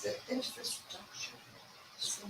the infrastructure. So,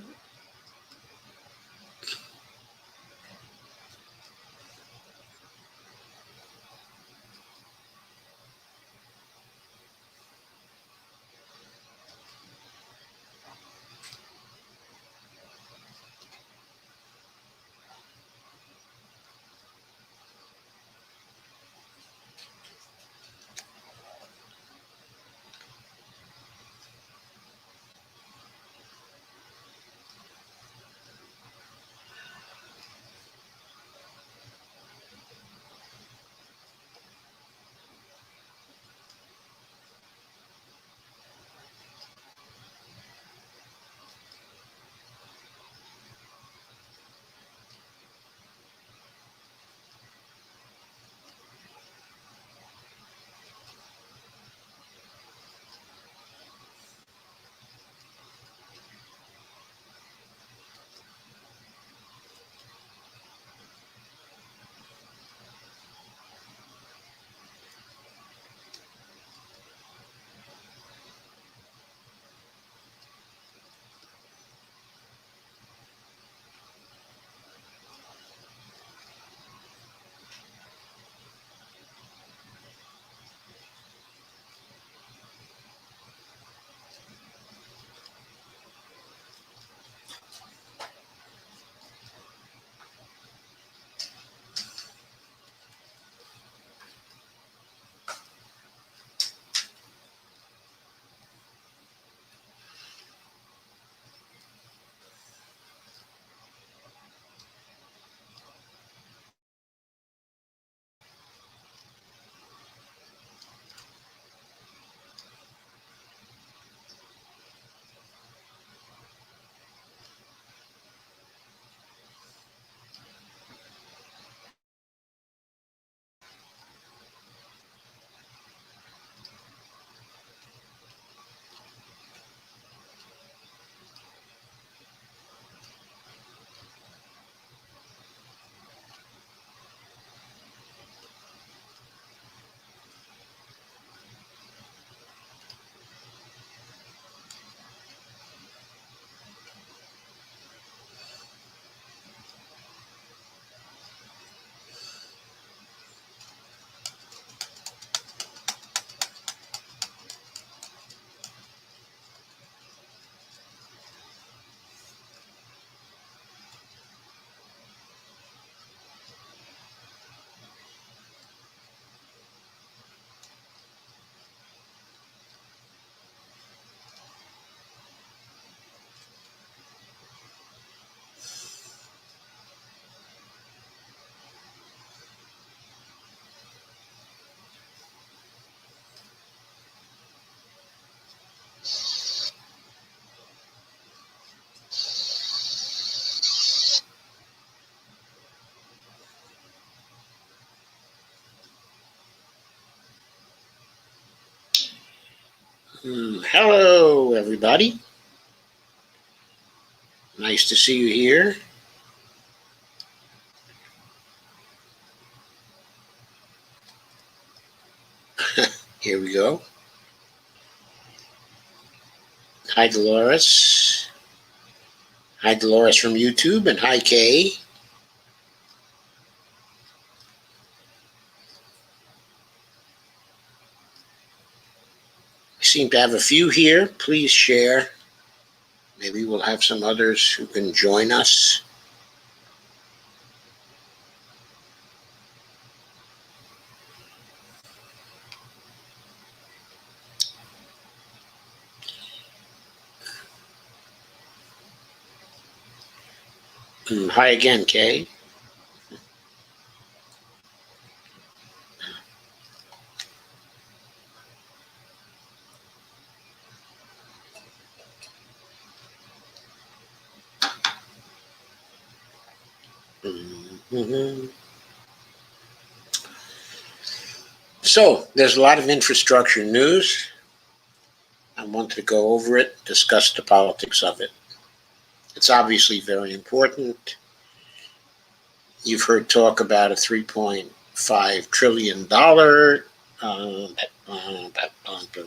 Hello, everybody. Nice to see you here. Here we go. Hi, Dolores. Hi, Dolores from YouTube, and hi, Kay. We seem to have a few here. Please share. Maybe we'll have some others who can join us. Hi again, Kay. Mm-hmm. So there's a lot of infrastructure news. I wanted to go over it, discuss the politics of it. It's obviously very important. You've heard talk about a $3.5 trillion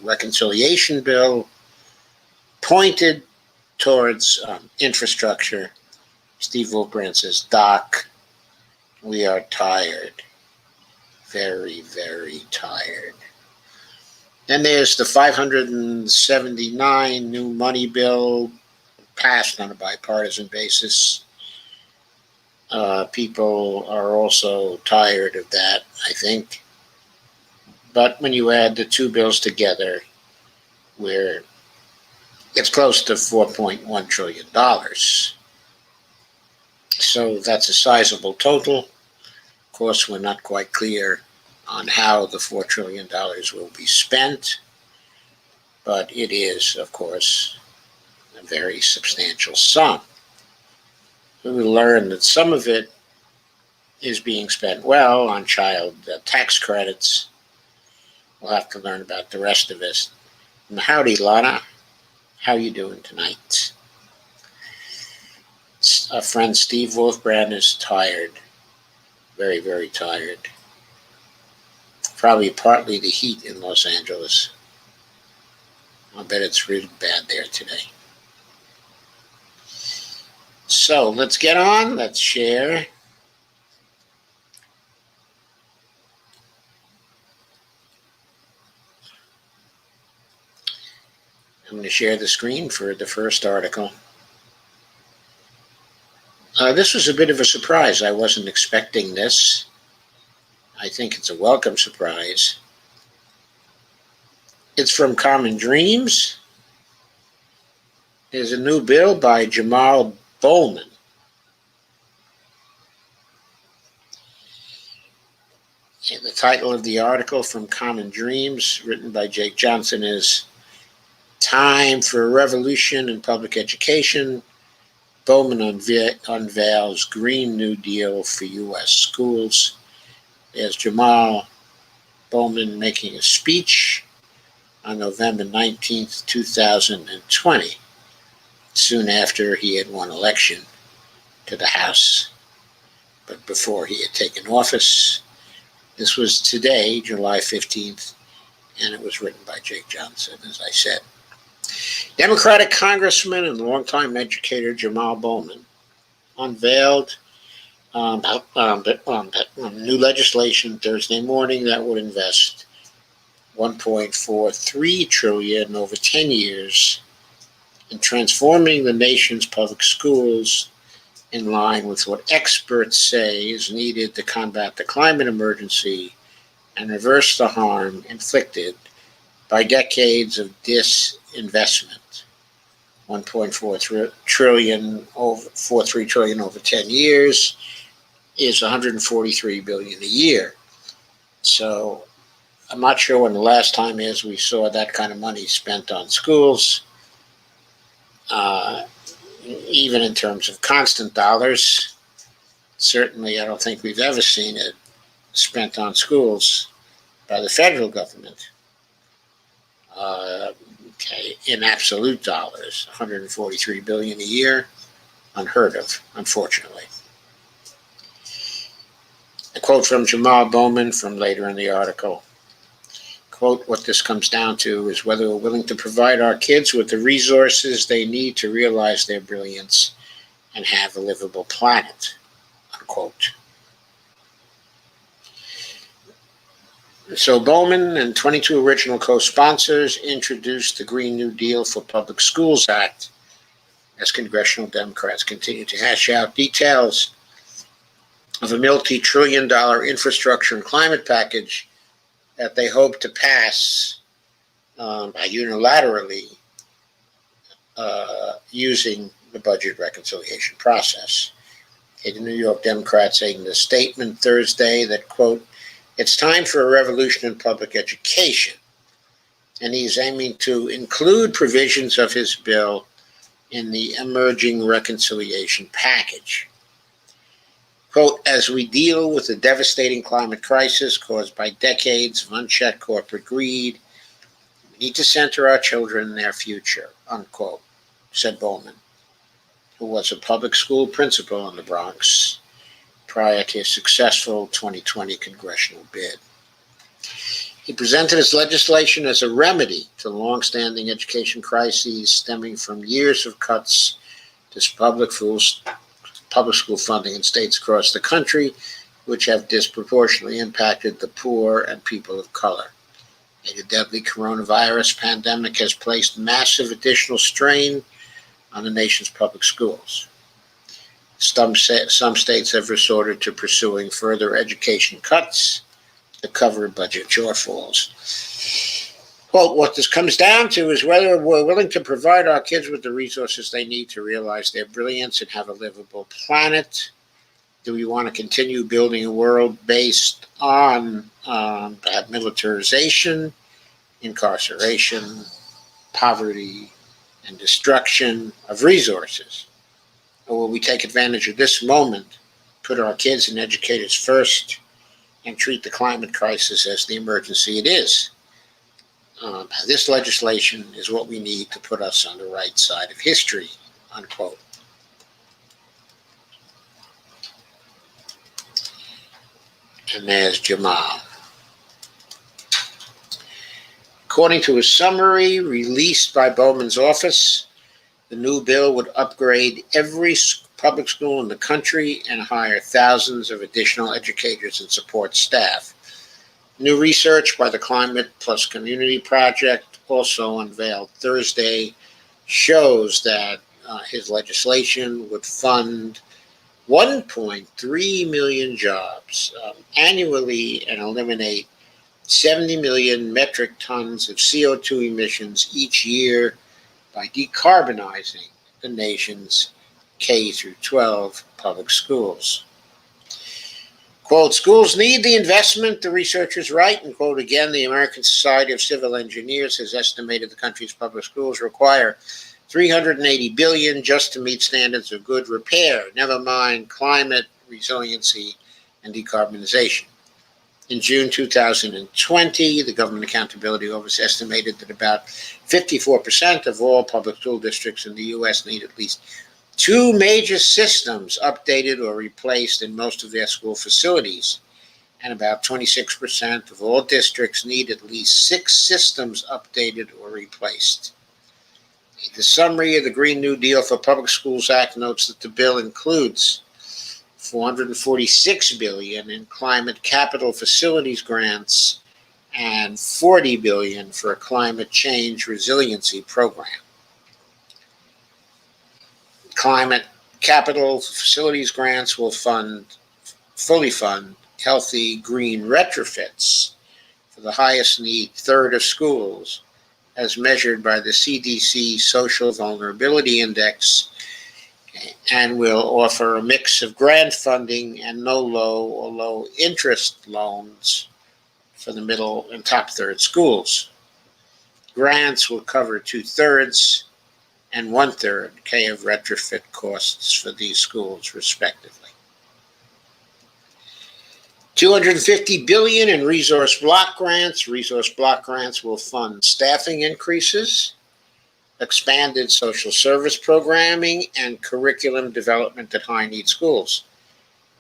reconciliation bill pointed towards infrastructure. Steve Wolfbrand says, Doc, we are tired. Very, very tired. Then there's the 579 new money bill passed on a bipartisan basis. People are also tired of that, I think. But when you add the two bills together, it's close to $4.1 trillion. So that's a sizable total. Of course, we're not quite clear on how the $4 trillion will be spent, but it is, of course, a very substantial sum. We will learn that some of it is being spent well on child tax credits. We'll have to learn about the rest of it. And howdy, Lana. How you doing tonight? Our friend Steve Wolfbrand is tired. Very, very tired. Probably partly the heat in Los Angeles. I bet it's really bad there today. So let's get on. Let's share. I'm going to share the screen for the first article. This was a bit of a surprise. I wasn't expecting this. I think it's a welcome surprise. It's from Common Dreams. There's a new bill by Jamal Bowman. And the title of the article from Common Dreams, written by Jake Johnson, is Time for a Revolution in Public Education. Bowman unveils Green New Deal for U.S. schools. There's Jamal Bowman making a speech on November 19th, 2020, soon after he had won election to the House, but before he had taken office. This was today, July 15th, and it was written by Jake Johnson, as I said. Democratic Congressman and longtime educator Jamal Bowman unveiled new legislation Thursday morning that would invest $1.43 trillion over 10 years in transforming the nation's public schools in line with what experts say is needed to combat the climate emergency and reverse the harm inflicted by decades of disinvestment. $1.43 trillion over 10 years is $143 billion a year. So I'm not sure when the last time is we saw that kind of money spent on schools, even in terms of constant dollars. Certainly, I don't think we've ever seen it spent on schools by the federal government. In absolute dollars, $143 billion a year, unheard of, unfortunately. A quote from Jamal Bowman from later in the article. Quote, what this comes down to is whether we're willing to provide our kids with the resources they need to realize their brilliance and have a livable planet, unquote. So Bowman and 22 original co-sponsors introduced the Green New Deal for Public Schools Act as congressional Democrats continue to hash out details of a multi-trillion-dollar infrastructure and climate package that they hope to pass unilaterally using the budget reconciliation process. The New York Democrats saying in a statement Thursday that, quote, it's time for a revolution in public education. And he's aiming to include provisions of his bill in the emerging reconciliation package. Quote, as we deal with the devastating climate crisis caused by decades of unchecked corporate greed, we need to center our children in their future, unquote, said Bowman, who was a public school principal in the Bronx prior to his successful 2020 congressional bid. He presented his legislation as a remedy to the long-standing education crises stemming from years of cuts to public school funding in states across the country, which have disproportionately impacted the poor and people of color. The deadly coronavirus pandemic has placed massive additional strain on the nation's public schools. Some states have resorted to pursuing further education cuts to cover budget shortfalls. Well, what this comes down to is whether we're willing to provide our kids with the resources they need to realize their brilliance and have a livable planet. Do we want to continue building a world based on militarization, incarceration, poverty, and destruction of resources? Or will we take advantage of this moment, put our kids and educators first, and treat the climate crisis as the emergency it is? This legislation is what we need to put us on the right side of history, unquote. And there's Jamal. According to a summary released by Bowman's office, the new bill would upgrade every public school in the country and hire thousands of additional educators and support staff. New research by the Climate Plus Community Project, also unveiled Thursday, shows that his legislation would fund 1.3 million jobs annually and eliminate 70 million metric tons of CO2 emissions each year by decarbonizing the nation's K through 12 public schools. Quote, schools need the investment, the researchers write, and quote again, the American Society of Civil Engineers has estimated the country's public schools require $380 billion just to meet standards of good repair, never mind climate, resiliency, and decarbonization. In June 2020, the Government Accountability Office estimated that about 54% of all public school districts in the U.S. need at least 2 major systems updated or replaced in most of their school facilities, and about 26% of all districts need at least 6 systems updated or replaced. The summary of the Green New Deal for Public Schools Act notes that the bill includes $446 billion in climate capital facilities grants and $40 billion for a climate change resiliency program. Climate capital facilities grants will fully fund healthy green retrofits for the highest need third of schools, as measured by the CDC Social Vulnerability Index, and will offer a mix of grant funding and low or low interest loans for the middle and top third schools. Grants will cover 2/3 and 1/3 K of retrofit costs for these schools, respectively. $250 billion in resource block grants. Resource block grants will fund staffing increases, expanded social service programming, and curriculum development at high-need schools.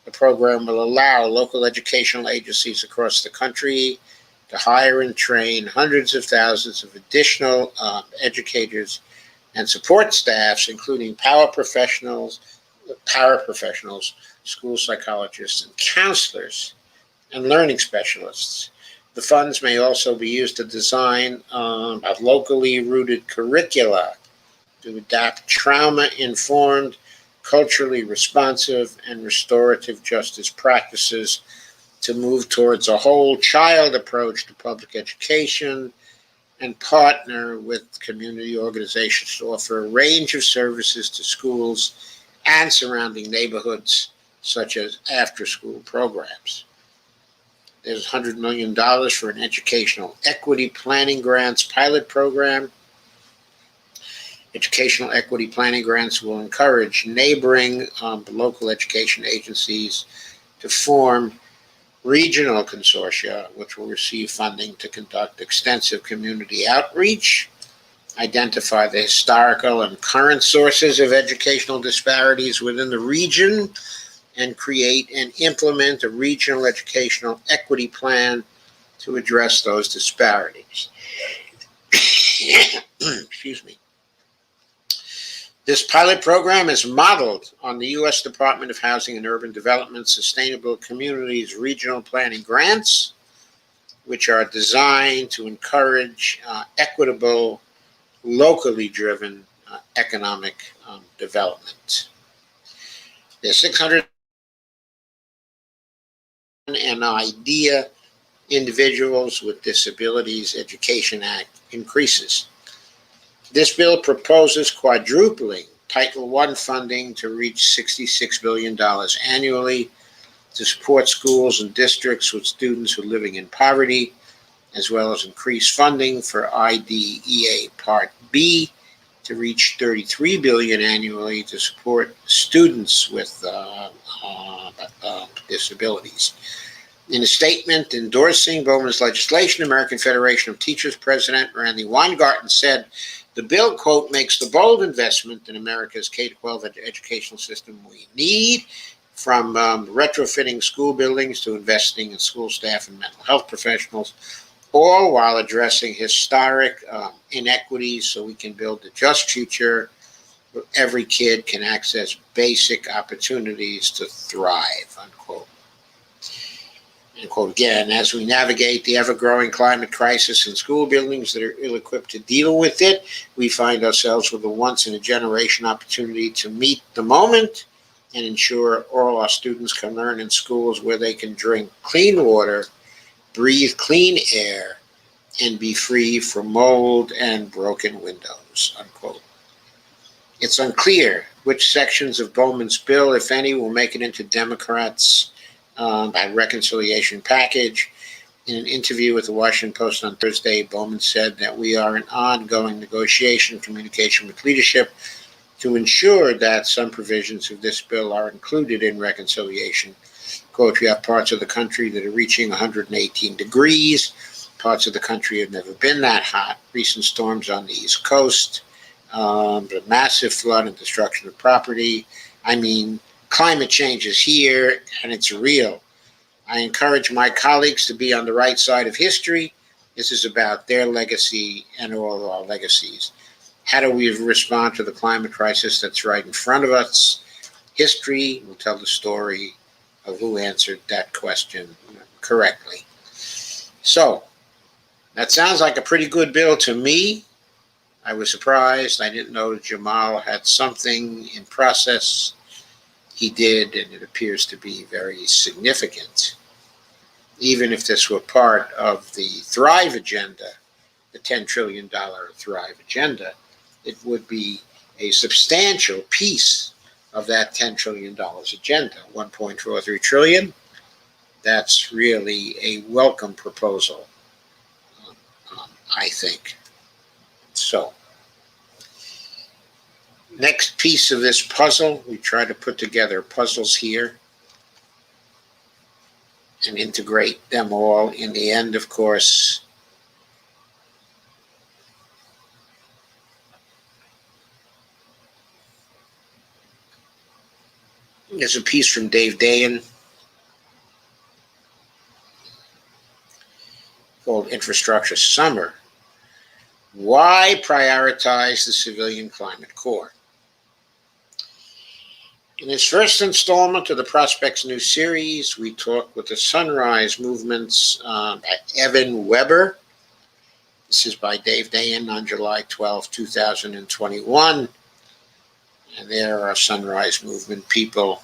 The program will allow local educational agencies across the country to hire and train hundreds of thousands of additional educators and support staffs, including paraprofessionals, school psychologists, and counselors, and learning specialists. The funds may also be used to design a locally rooted curricula to adapt trauma-informed, culturally responsive, and restorative justice practices to move towards a whole child approach to public education, and partner with community organizations to offer a range of services to schools and surrounding neighborhoods, such as after-school programs. There's $100 million for an educational equity planning grants pilot program. Educational equity planning grants will encourage neighboring local education agencies to form regional consortia, which will receive funding to conduct extensive community outreach, identify the historical and current sources of educational disparities within the region, and create and implement a regional educational equity plan to address those disparities. Excuse me. This pilot program is modeled on the U.S. Department of Housing and Urban Development Sustainable Communities Regional Planning Grants, which are designed to encourage equitable, locally driven economic development. There's 600 and IDEA Individuals with Disabilities Education Act increases. This bill proposes quadrupling Title I funding to reach $66 billion annually to support schools and districts with students who are living in poverty, as well as increase funding for IDEA Part B to reach $33 billion annually to support students with disabilities. In a statement endorsing Bowman's legislation, American Federation of Teachers President Randy Weingarten said, the bill, quote, makes the bold investment in America's K-12 educational system we need, from retrofitting school buildings to investing in school staff and mental health professionals, all while addressing historic inequities so we can build a just future where every kid can access basic opportunities to thrive, unquote. And quote again, as we navigate the ever-growing climate crisis in school buildings that are ill-equipped to deal with it, we find ourselves with a once-in-a-generation opportunity to meet the moment and ensure all our students can learn in schools where they can drink clean water, breathe clean air, and be free from mold and broken windows, unquote. It's unclear which sections of Bowman's bill, if any, will make it into Democrats' by reconciliation package. In an interview with the Washington Post on Thursday, Bowman said that we are in ongoing negotiation communication with leadership to ensure that some provisions of this bill are included in reconciliation. Quote, we have parts of the country that are reaching 118 degrees. Parts of the country have never been that hot. Recent storms on the East Coast, the massive flood and destruction of property. I mean, climate change is here, and it's real. I encourage my colleagues to be on the right side of history. This is about their legacy and all of our legacies. How do we respond to the climate crisis that's right in front of us? History will tell the story of who answered that question correctly. So, that sounds like a pretty good bill to me. I was surprised. I didn't know Jamal had something in process. He did, and it appears to be very significant. Even if this were part of the Thrive agenda, the $10 trillion Thrive agenda, it would be a substantial piece of that $10 trillion agenda, $1.43 trillion. That's really a welcome proposal, I think. So, next piece of this puzzle, we try to put together puzzles here and integrate them all. In the end, of course, there's a piece from Dave Dayen called Infrastructure Summer. Why prioritize the Civilian Climate Corps? In his first installment of the Prospects New series, we talked with the Sunrise Movements by Evan Weber. This is by Dave Dayen on July 12, 2021. And there are Sunrise Movement people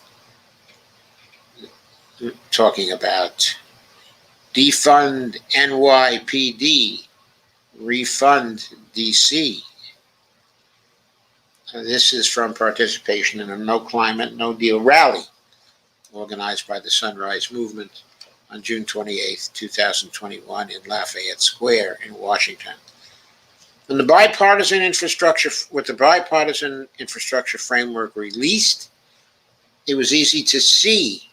talking about defund NYPD, refund DC. This is from participation in a No Climate, No Deal rally organized by the Sunrise Movement on June 28, 2021 in Lafayette Square in Washington. When the bipartisan infrastructure framework released, it was easy to see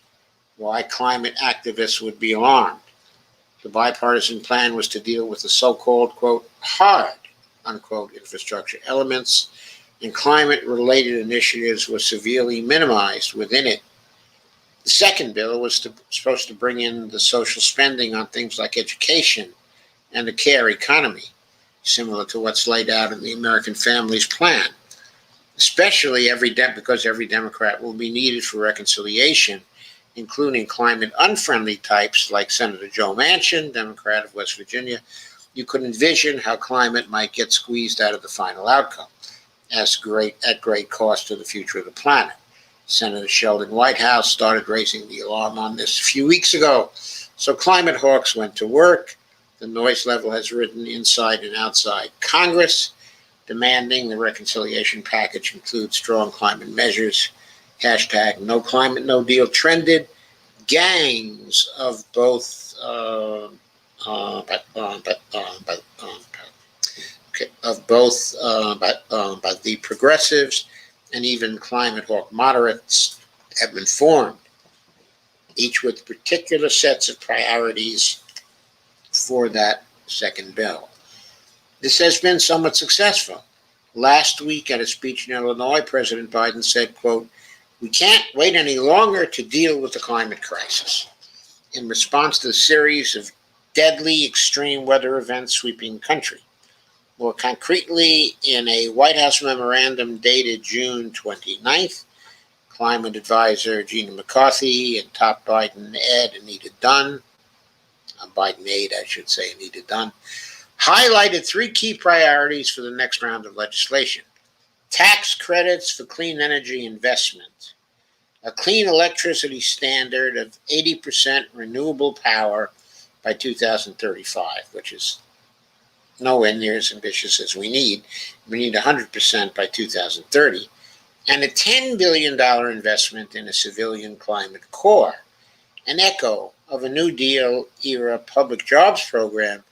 why climate activists would be alarmed. The bipartisan plan was to deal with the so-called, quote, hard, unquote, infrastructure elements, and climate-related initiatives were severely minimized within it. The second bill was supposed to bring in the social spending on things like education and the care economy, similar to what's laid out in the American Families Plan, especially because every Democrat will be needed for reconciliation, including climate unfriendly types like Senator Joe Manchin, Democrat of West Virginia. You could envision how climate might get squeezed out of the final outcome at great cost to the future of the planet. Senator Sheldon Whitehouse started raising the alarm on this a few weeks ago. So climate hawks went to work. The noise level has risen inside and outside Congress, demanding the reconciliation package includes strong climate measures. Hashtag no climate, no deal trended. Gangs of both by the progressives and even climate hawk moderates have been formed, each with particular sets of priorities for that second bill. This has been somewhat successful. Last week at a speech in Illinois, President Biden said, quote, "We can't wait any longer to deal with the climate crisis." In response to the series of deadly extreme weather events sweeping the country. More concretely, in a White House memorandum dated June 29th, climate advisor Gina McCarthy and top Biden aide Anita Dunn, Anita Dunn, highlighted three key priorities for the next round of legislation: tax credits for clean energy investment, a clean electricity standard of 80% renewable power by 2035, which is nowhere near as ambitious as we need. We need 100% by 2030, and a $10 billion investment in a civilian climate corps, an echo of a New Deal era public jobs program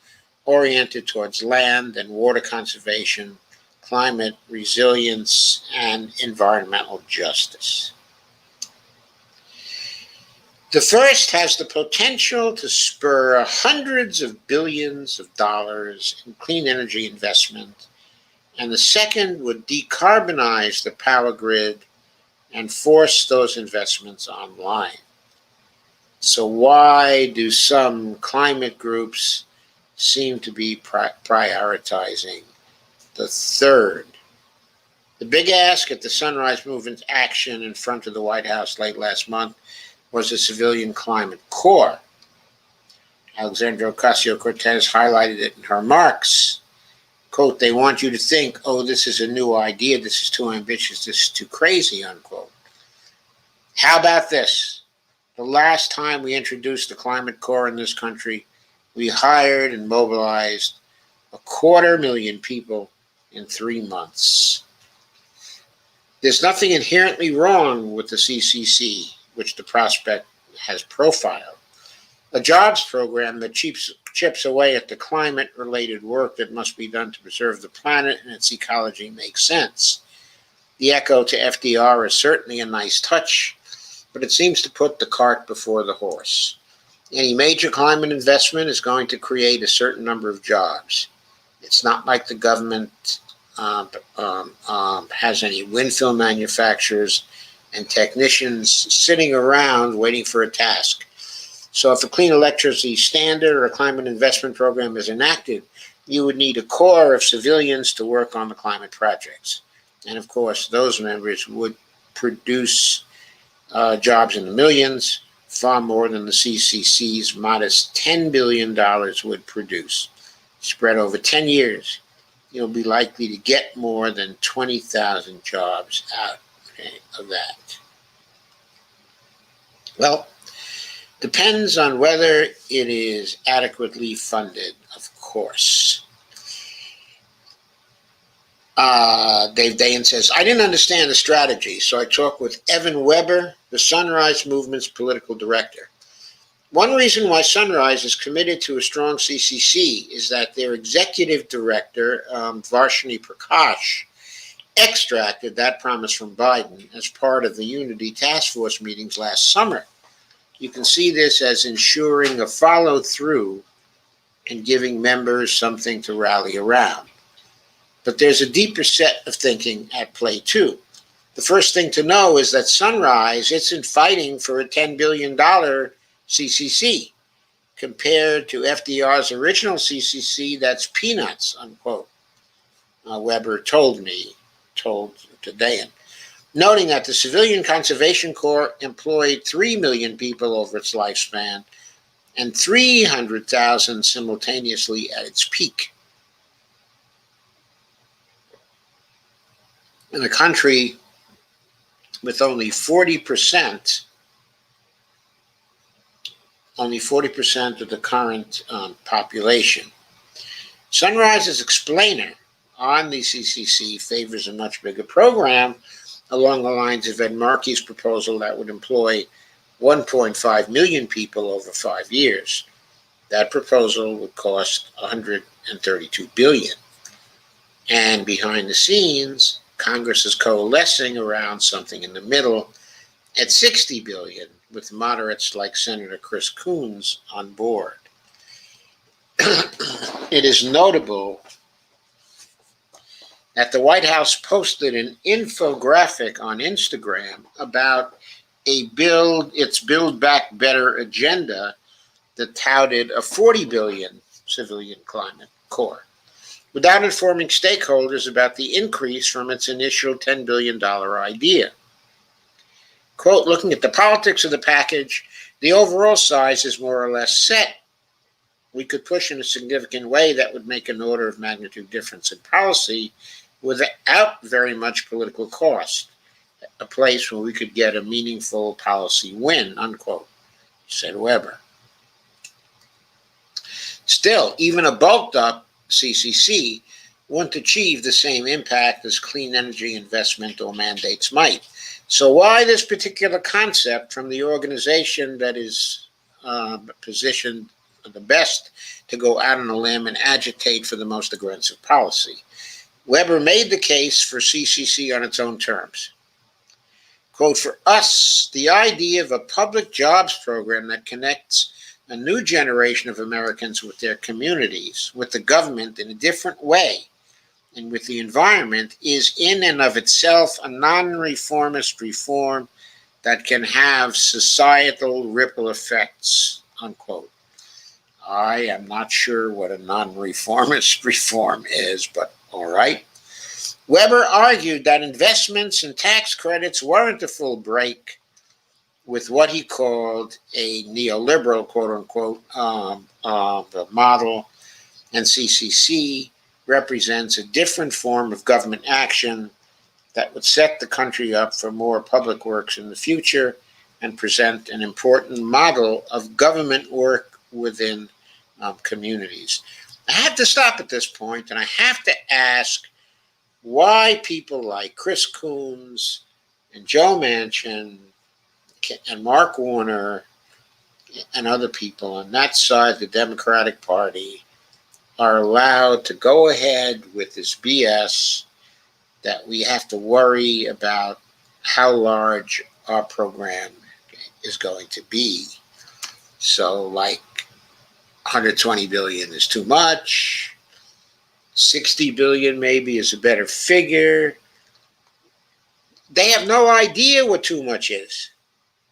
oriented towards land and water conservation, climate resilience, and environmental justice. The first has the potential to spur hundreds of billions of dollars in clean energy investment, and the second would decarbonize the power grid and force those investments online. So why do some climate groups seem to be prioritizing the third? The big ask at the Sunrise Movement's action in front of the White House late last month was a civilian climate corps. Alexandria Ocasio-Cortez highlighted it in her remarks. Quote, "They want you to think, oh, this is a new idea, this is too ambitious, this is too crazy," unquote. How about this? The last time we introduced the climate corps in this country, we hired and mobilized 250,000 people in 3 months. There's nothing inherently wrong with the CCC, which the prospect has profiled. A jobs program that chips away at the climate-related work that must be done to preserve the planet and its ecology makes sense. The echo to FDR is certainly a nice touch, but it seems to put the cart before the horse. Any major climate investment is going to create a certain number of jobs. It's not like the government has any wind film manufacturers and technicians sitting around waiting for a task. So if a clean electricity standard or a climate investment program is enacted, you would need a corps of civilians to work on the climate projects. And of course, those members would produce jobs in the millions, far more than the CCC's modest $10 billion would produce. Spread over 10 years, you'll be likely to get more than 20,000 jobs out of that. Well, depends on whether it is adequately funded, of course. Dave Dahan says, "I didn't understand the strategy, so I talked with Evan Weber, the Sunrise Movement's political director. One reason why Sunrise is committed to a strong CCC is that their executive director, Varshini Prakash, extracted that promise from Biden as part of the Unity Task Force meetings last summer. You can see this as ensuring a follow-through and giving members something to rally around. But there's a deeper set of thinking at play too. The first thing to know is that Sunrise isn't fighting for a $10 billion CCC. Compared to FDR's original CCC, that's peanuts, unquote. Weber told today, noting that the Civilian Conservation Corps employed 3 million people over its lifespan and 300,000 simultaneously at its peak. In a country with only 40% of the current population. Sunrise's explainer on the CCC favors a much bigger program along the lines of Ed Markey's proposal that would employ 1.5 million people over 5 years. That proposal would cost $132 billion. And behind the scenes, Congress is coalescing around something in the middle at $60 billion, with moderates like Senator Chris Coons on board. It is notable that the White House posted an infographic on Instagram about its Build Back Better agenda that touted a $40 billion civilian climate corps, without informing stakeholders about the increase from its initial $10 billion idea. Quote, looking at the politics of the package, the overall size is more or less set. We could push in a significant way that would make an order of magnitude difference in policy without very much political cost, a place where we could get a meaningful policy win, unquote, said Weber. Still, even a bulked up CCC wouldn't achieve the same impact as clean energy investment or mandates might. So why this particular concept from the organization that is positioned the best to go out on a limb and agitate for the most aggressive policy? Weber made the case for CCC on its own terms. Quote, for us, the idea of a public jobs program that connects a new generation of Americans with their communities, with the government in a different way, and with the environment is in and of itself a non-reformist reform that can have societal ripple effects, unquote. I am not sure what a non-reformist reform is, but all right. Weber argued that investments and tax credits weren't a full break with what he called a neoliberal, quote unquote, model, and CCC represents a different form of government action that would set the country up for more public works in the future and present an important model of government work within communities. I have to stop at this point, and I have to ask why people like Chris Coons and Joe Manchin and Mark Warner and other people on that side of the Democratic Party are allowed to go ahead with this BS that we have to worry about how large our program is going to be. So like 120 billion is too much. 60 billion maybe is a better figure. They have no idea what too much is.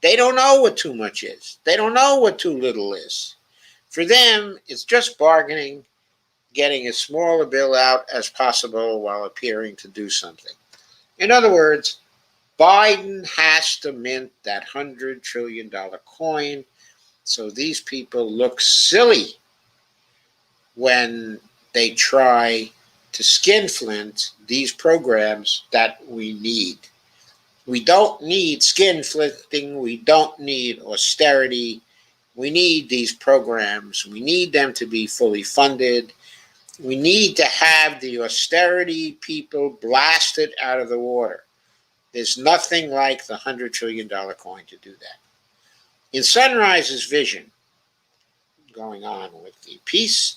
They don't know what too much is. They don't know what too little is. For them, it's just bargaining, getting as small a bill out as possible while appearing to do something. In other words, Biden has to mint that $100 trillion coin, so these people look silly when they try to skinflint these programs that we need. We don't need skinflinting. We don't need austerity. We need these programs. We need them to be fully funded. We need to have the austerity people blasted out of the water. There's nothing like the $100 trillion coin to do that. In Sunrise's vision, going on with the piece,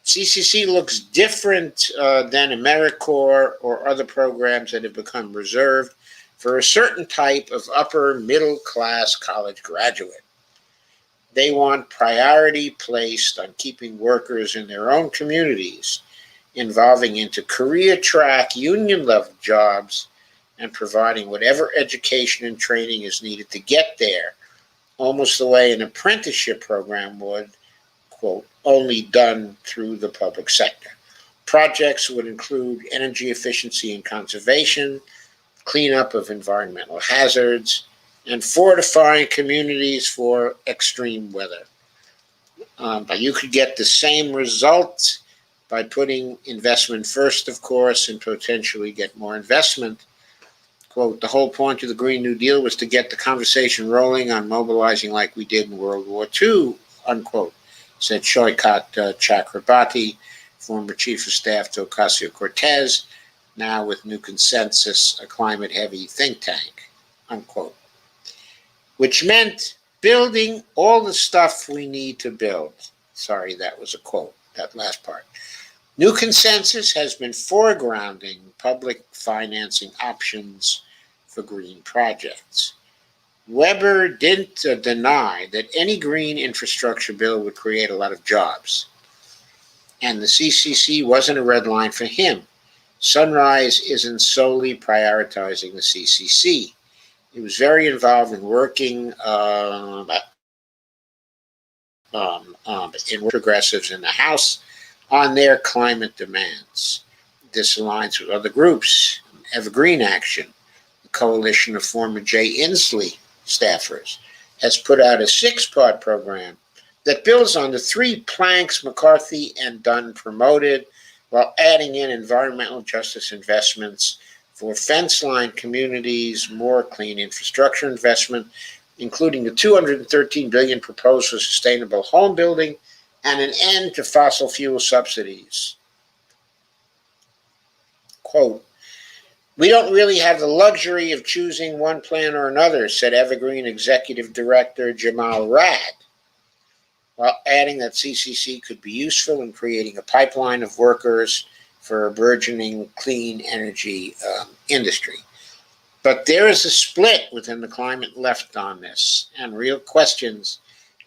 CCC looks different than AmeriCorps or other programs that have become reserved for a certain type of upper middle class college graduate. They want priority placed on keeping workers in their own communities, involving into career track union level jobs, and providing whatever education and training is needed to get there, almost the way an apprenticeship program would, quote, only done through the public sector. Projects would include energy efficiency and conservation, cleanup of environmental hazards, and fortifying communities for extreme weather. But you could get the same results by putting investment first, of course, and potentially get more investment. Quote, the whole point of the Green New Deal was to get the conversation rolling on mobilizing like we did in World War II, unquote, said Shoykat Chakrabarti, former chief of staff to Ocasio-Cortez, now with New Consensus, a climate-heavy think tank, unquote. Which meant building all the stuff we need to build. Sorry, that was a quote, that last part. New Consensus has been foregrounding public financing options for green projects. Weber didn't deny that any green infrastructure bill would create a lot of jobs. And the CCC wasn't a red line for him. Sunrise isn't solely prioritizing the CCC. He was very involved in working in progressives in the House on their climate demands. This aligns with other groups. Evergreen Action, the coalition of former Jay Inslee staffers, has put out a 6-part program that builds on the 3 planks McCarthy and Dunn promoted, while adding in environmental justice investments for fence-line communities, more clean infrastructure investment, including the $213 billion proposed for sustainable home building, and an end to fossil fuel subsidies. Quote, we don't really have the luxury of choosing one plan or another, said Evergreen Executive Director Jamal Rad, while adding that CCC could be useful in creating a pipeline of workers for a burgeoning clean energy industry. But there is a split within the climate left on this, and real questions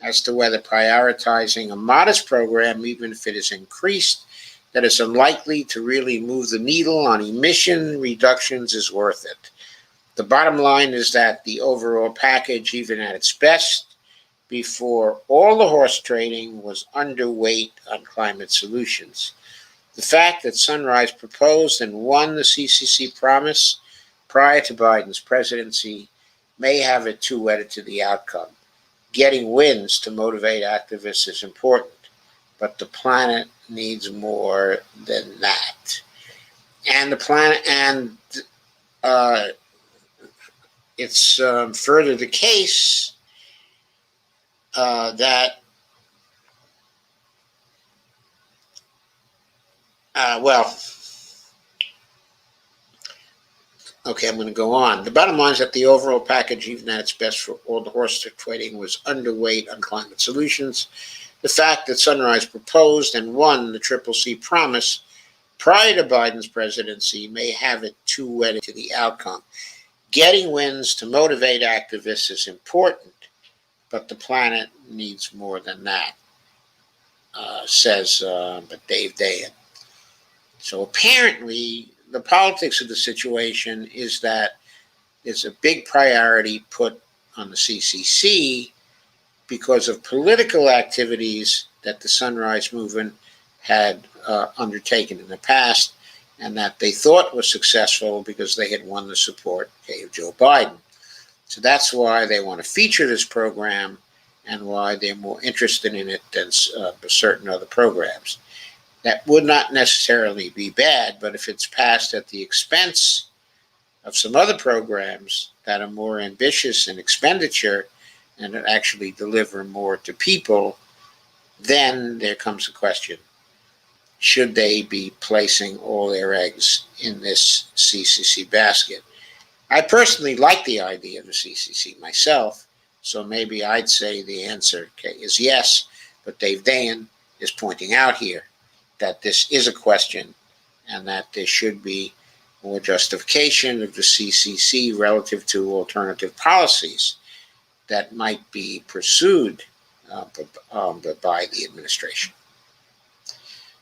as to whether prioritizing a modest program, even if it is increased, that is unlikely to really move the needle on emission reductions is worth it. The bottom line is that the overall package, even at its best, before all the horse trading, was underweight on climate solutions. The fact that Sunrise proposed and won the CCC promise prior to Biden's presidency may have it too wedded to the outcome. Getting wins to motivate activists is important, but the planet needs more than that. And the planet, and it's further the case that, okay, I'm going to go on. The bottom line is that the overall package, even at its best for all the horse trading, was underweight on climate solutions. The fact that Sunrise proposed and won the CCC promise prior to Biden's presidency may have it too wedded to the outcome. Getting wins to motivate activists is important, but the planet needs more than that, says Dave Dayen. So apparently, the politics of the situation is that there's a big priority put on the CCC because of political activities that the Sunrise Movement had undertaken in the past, and that they thought was successful because they had won the support of Joe Biden. So that's why they want to feature this program and why they're more interested in it than certain other programs. That would not necessarily be bad, but if it's passed at the expense of some other programs that are more ambitious in expenditure and that actually deliver more to people, then there comes the question, should they be placing all their eggs in this CCC basket? I personally like the idea of the CCC myself, so maybe I'd say the answer is yes, but Dave Dayen is pointing out here that this is a question and that there should be more justification of the CCC relative to alternative policies that might be pursued by the administration.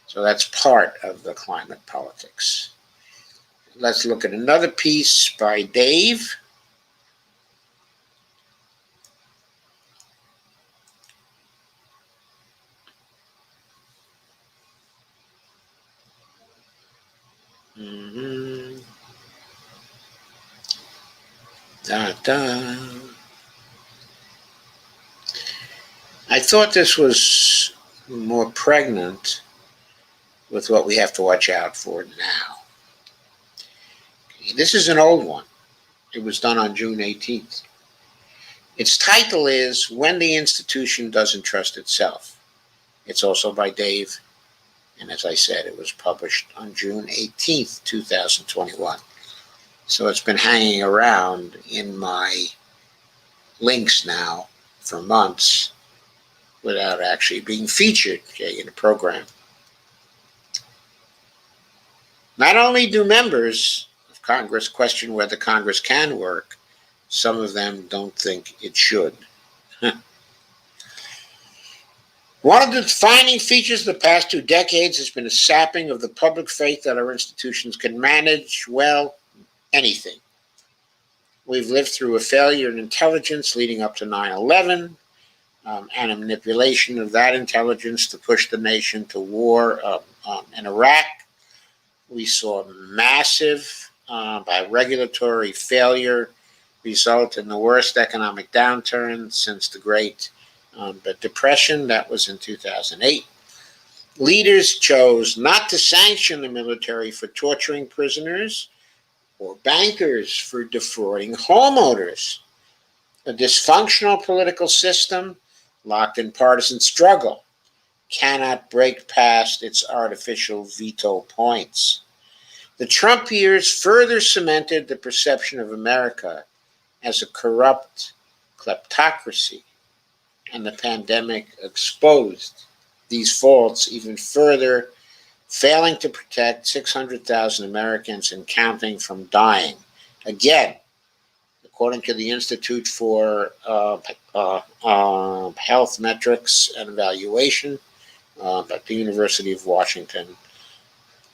So that's part of the climate politics. let's look at another piece by Dave. Mm-hmm. I thought this was more pregnant with what we have to watch out for now. This is an old one. It was done on June 18th. Its title is When the Institution Doesn't Trust Itself. It's also by Dave, and as I said, it was published on June 18th, 2021. So it's been hanging around in my links now for months without actually being featured in a program. Not only do members of Congress question whether Congress can work, some of them don't think it should. One of the defining features of the past 2 decades has been a sapping of the public faith that our institutions can manage, well, anything. We've lived through a failure in intelligence leading up to 9/11, and a manipulation of that intelligence to push the nation to war in Iraq. We saw massive, by regulatory failure, result in the worst economic downturn since the Great Depression. That was in 2008. Leaders chose not to sanction the military for torturing prisoners or bankers for defrauding homeowners. A dysfunctional political system locked in partisan struggle cannot break past its artificial veto points. The Trump years further cemented the perception of America as a corrupt kleptocracy, and the pandemic exposed these faults even further, failing to protect 600,000 Americans and counting from dying. Again, according to the Institute for Health Metrics and Evaluation at the University of Washington,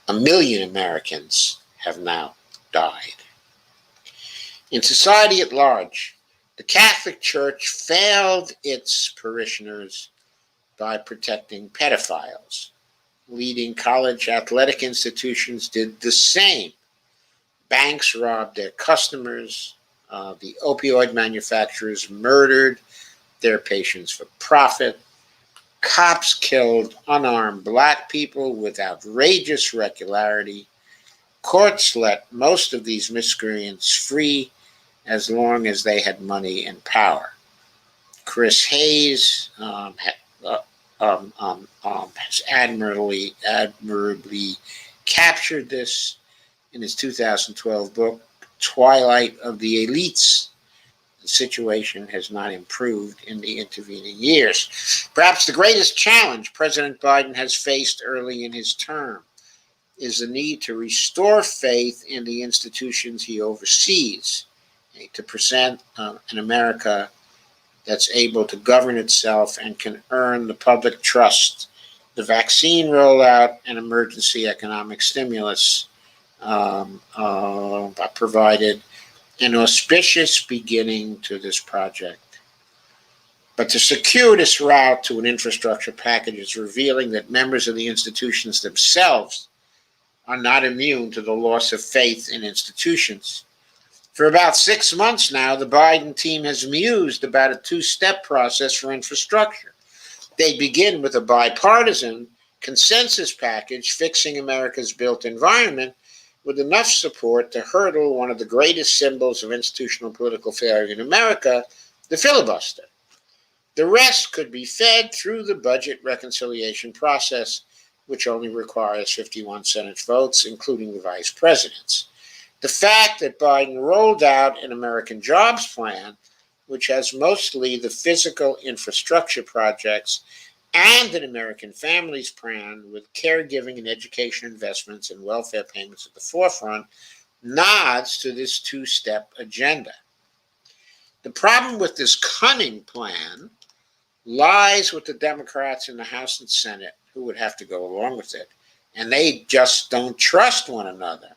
1 million Americans have now died. In society at large, the Catholic Church failed its parishioners by protecting pedophiles. Leading college athletic institutions did the same. Banks robbed their customers. The opioid manufacturers murdered their patients for profit. Cops killed unarmed black people with outrageous regularity. Courts let most of these miscreants free as long as they had money and power. Chris Hayes has admirably captured this in his 2012 book, Twilight of the Elites. The situation has not improved in the intervening years. Perhaps the greatest challenge President Biden has faced early in his term is the need to restore faith in the institutions he oversees, to present an America that's able to govern itself and can earn the public trust. The vaccine rollout and emergency economic stimulus provided an auspicious beginning to this project. But the circuitous route to an infrastructure package is revealing that members of the institutions themselves are not immune to the loss of faith in institutions. For about 6 months now, the Biden team has mused about a 2-step process for infrastructure. They begin with a bipartisan consensus package fixing America's built environment with enough support to hurdle one of the greatest symbols of institutional political failure in America, the filibuster. The rest could be fed through the budget reconciliation process, which only requires 51 Senate votes, including the vice president's. The fact that Biden rolled out an American Jobs Plan, which has mostly the physical infrastructure projects, and an American Families Plan with caregiving and education investments and welfare payments at the forefront, nods to this 2-step agenda. The problem with this cunning plan lies with the Democrats in the House and Senate, who would have to go along with it, and they just don't trust one another.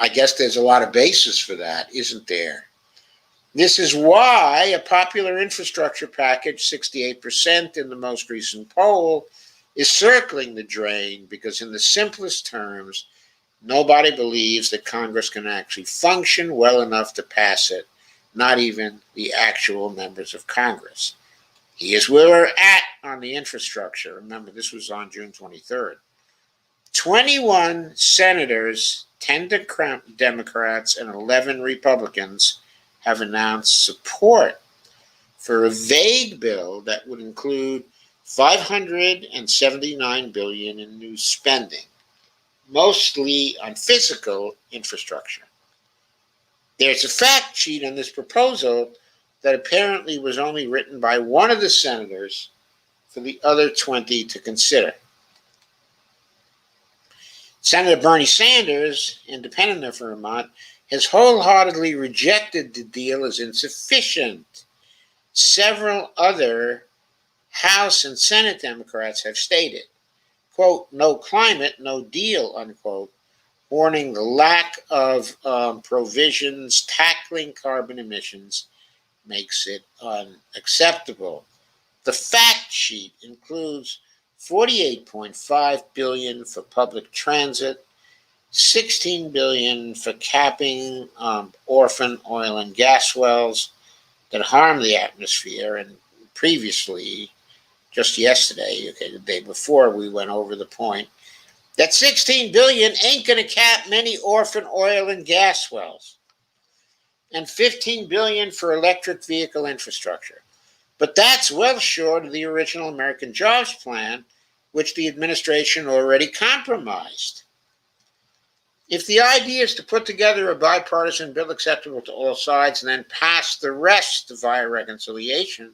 I guess there's a lot of basis for that, isn't there? This is why a popular infrastructure package, 68% in the most recent poll, is circling the drain because, in the simplest terms, nobody believes that Congress can actually function well enough to pass it, not even the actual members of Congress. Here's where we're at on the infrastructure. Remember, this was on June 23rd. 21 senators, 10 Democrats, and 11 Republicans have announced support for a vague bill that would include $579 billion in new spending, mostly on physical infrastructure. There's a fact sheet on this proposal that apparently was only written by one of the senators for the other 20 to consider. Senator Bernie Sanders, independent of Vermont, has wholeheartedly rejected the deal as insufficient. Several other House and Senate Democrats have stated, quote, no climate, no deal, unquote, warning the lack of provisions tackling carbon emissions makes it unacceptable. The fact sheet includes $48.5 billion for public transit, $16 billion for capping orphan oil and gas wells that harm the atmosphere. And previously, just yesterday, the day before, we went over the point that $16 billion ain't going to cap many orphan oil and gas wells, and $15 billion for electric vehicle infrastructure. But that's well short of the original American Jobs Plan, which the administration already compromised. If the idea is to put together a bipartisan bill acceptable to all sides and then pass the rest via reconciliation,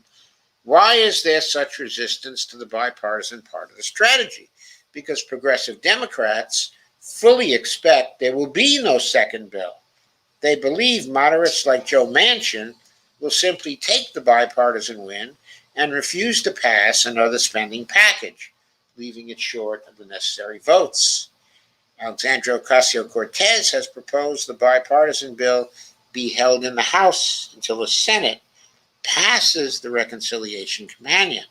why is there such resistance to the bipartisan part of the strategy? Because progressive Democrats fully expect there will be no second bill. They believe moderates like Joe Manchin will simply take the bipartisan win and refuse to pass another spending package, leaving it short of the necessary votes. Alexandria Ocasio-Cortez has proposed the bipartisan bill be held in the House until the Senate passes the reconciliation companion.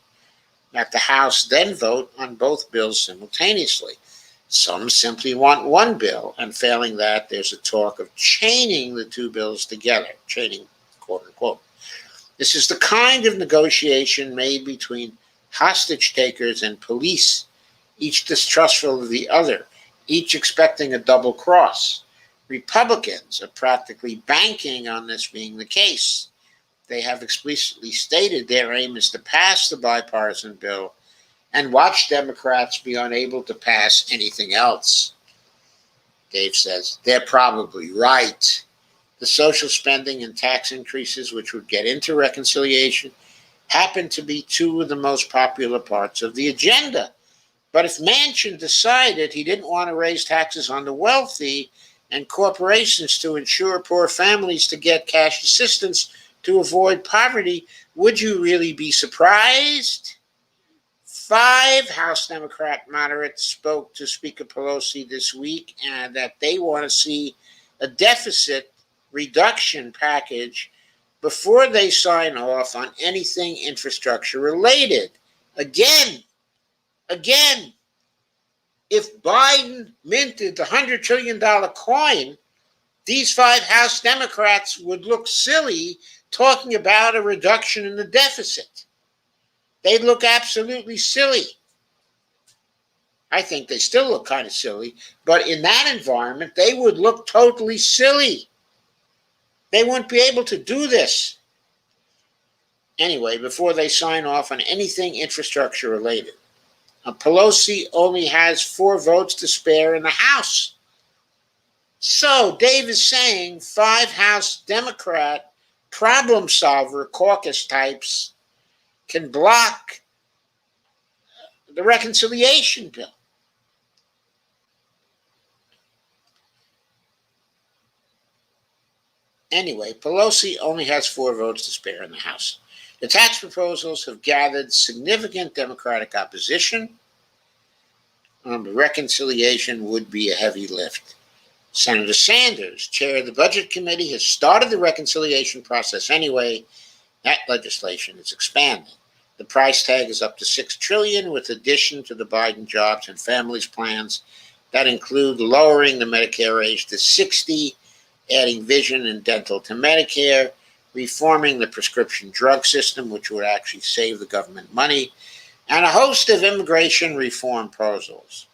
Let the House then vote on both bills simultaneously. Some simply want one bill, and failing that, there's a talk of chaining the two bills together, chaining, quote unquote. This is the kind of negotiation made between hostage takers and police, each distrustful of the other, each expecting a double cross. Republicans are practically banking on this being the case. They have explicitly stated their aim is to pass the bipartisan bill and watch Democrats be unable to pass anything else. Dave says, they're probably right. The social spending and tax increases, which would get into reconciliation, happen to be two of the most popular parts of the agenda. But if Manchin decided he didn't want to raise taxes on the wealthy and corporations to ensure poor families to get cash assistance to avoid poverty, would you really be surprised? 5 House Democrat moderates spoke to Speaker Pelosi this week and that they want to see a deficit reduction package before they sign off on anything infrastructure related. Again, if Biden minted the $100 trillion coin, these 5 House Democrats would look silly talking about a reduction in the deficit. They'd look absolutely silly. I think they still look kind of silly, but in that environment, they would look totally silly. They wouldn't be able to do this. Anyway, before they sign off on anything infrastructure related. Pelosi only has 4 votes to spare in the House. So Dave is saying 5 House Democrat problem solver caucus types can block the reconciliation bill. Anyway, Pelosi only has 4 votes to spare in the House. The tax proposals have gathered significant Democratic opposition. The reconciliation would be a heavy lift. Senator Sanders, chair of the Budget Committee, has started the reconciliation process anyway. That legislation is expanding. The price tag is up to $6 trillion, with addition to the Biden jobs and families plans that include lowering the Medicare age to 60, adding vision and dental to Medicare, reforming the prescription drug system, which would actually save the government money, and a host of immigration reform proposals.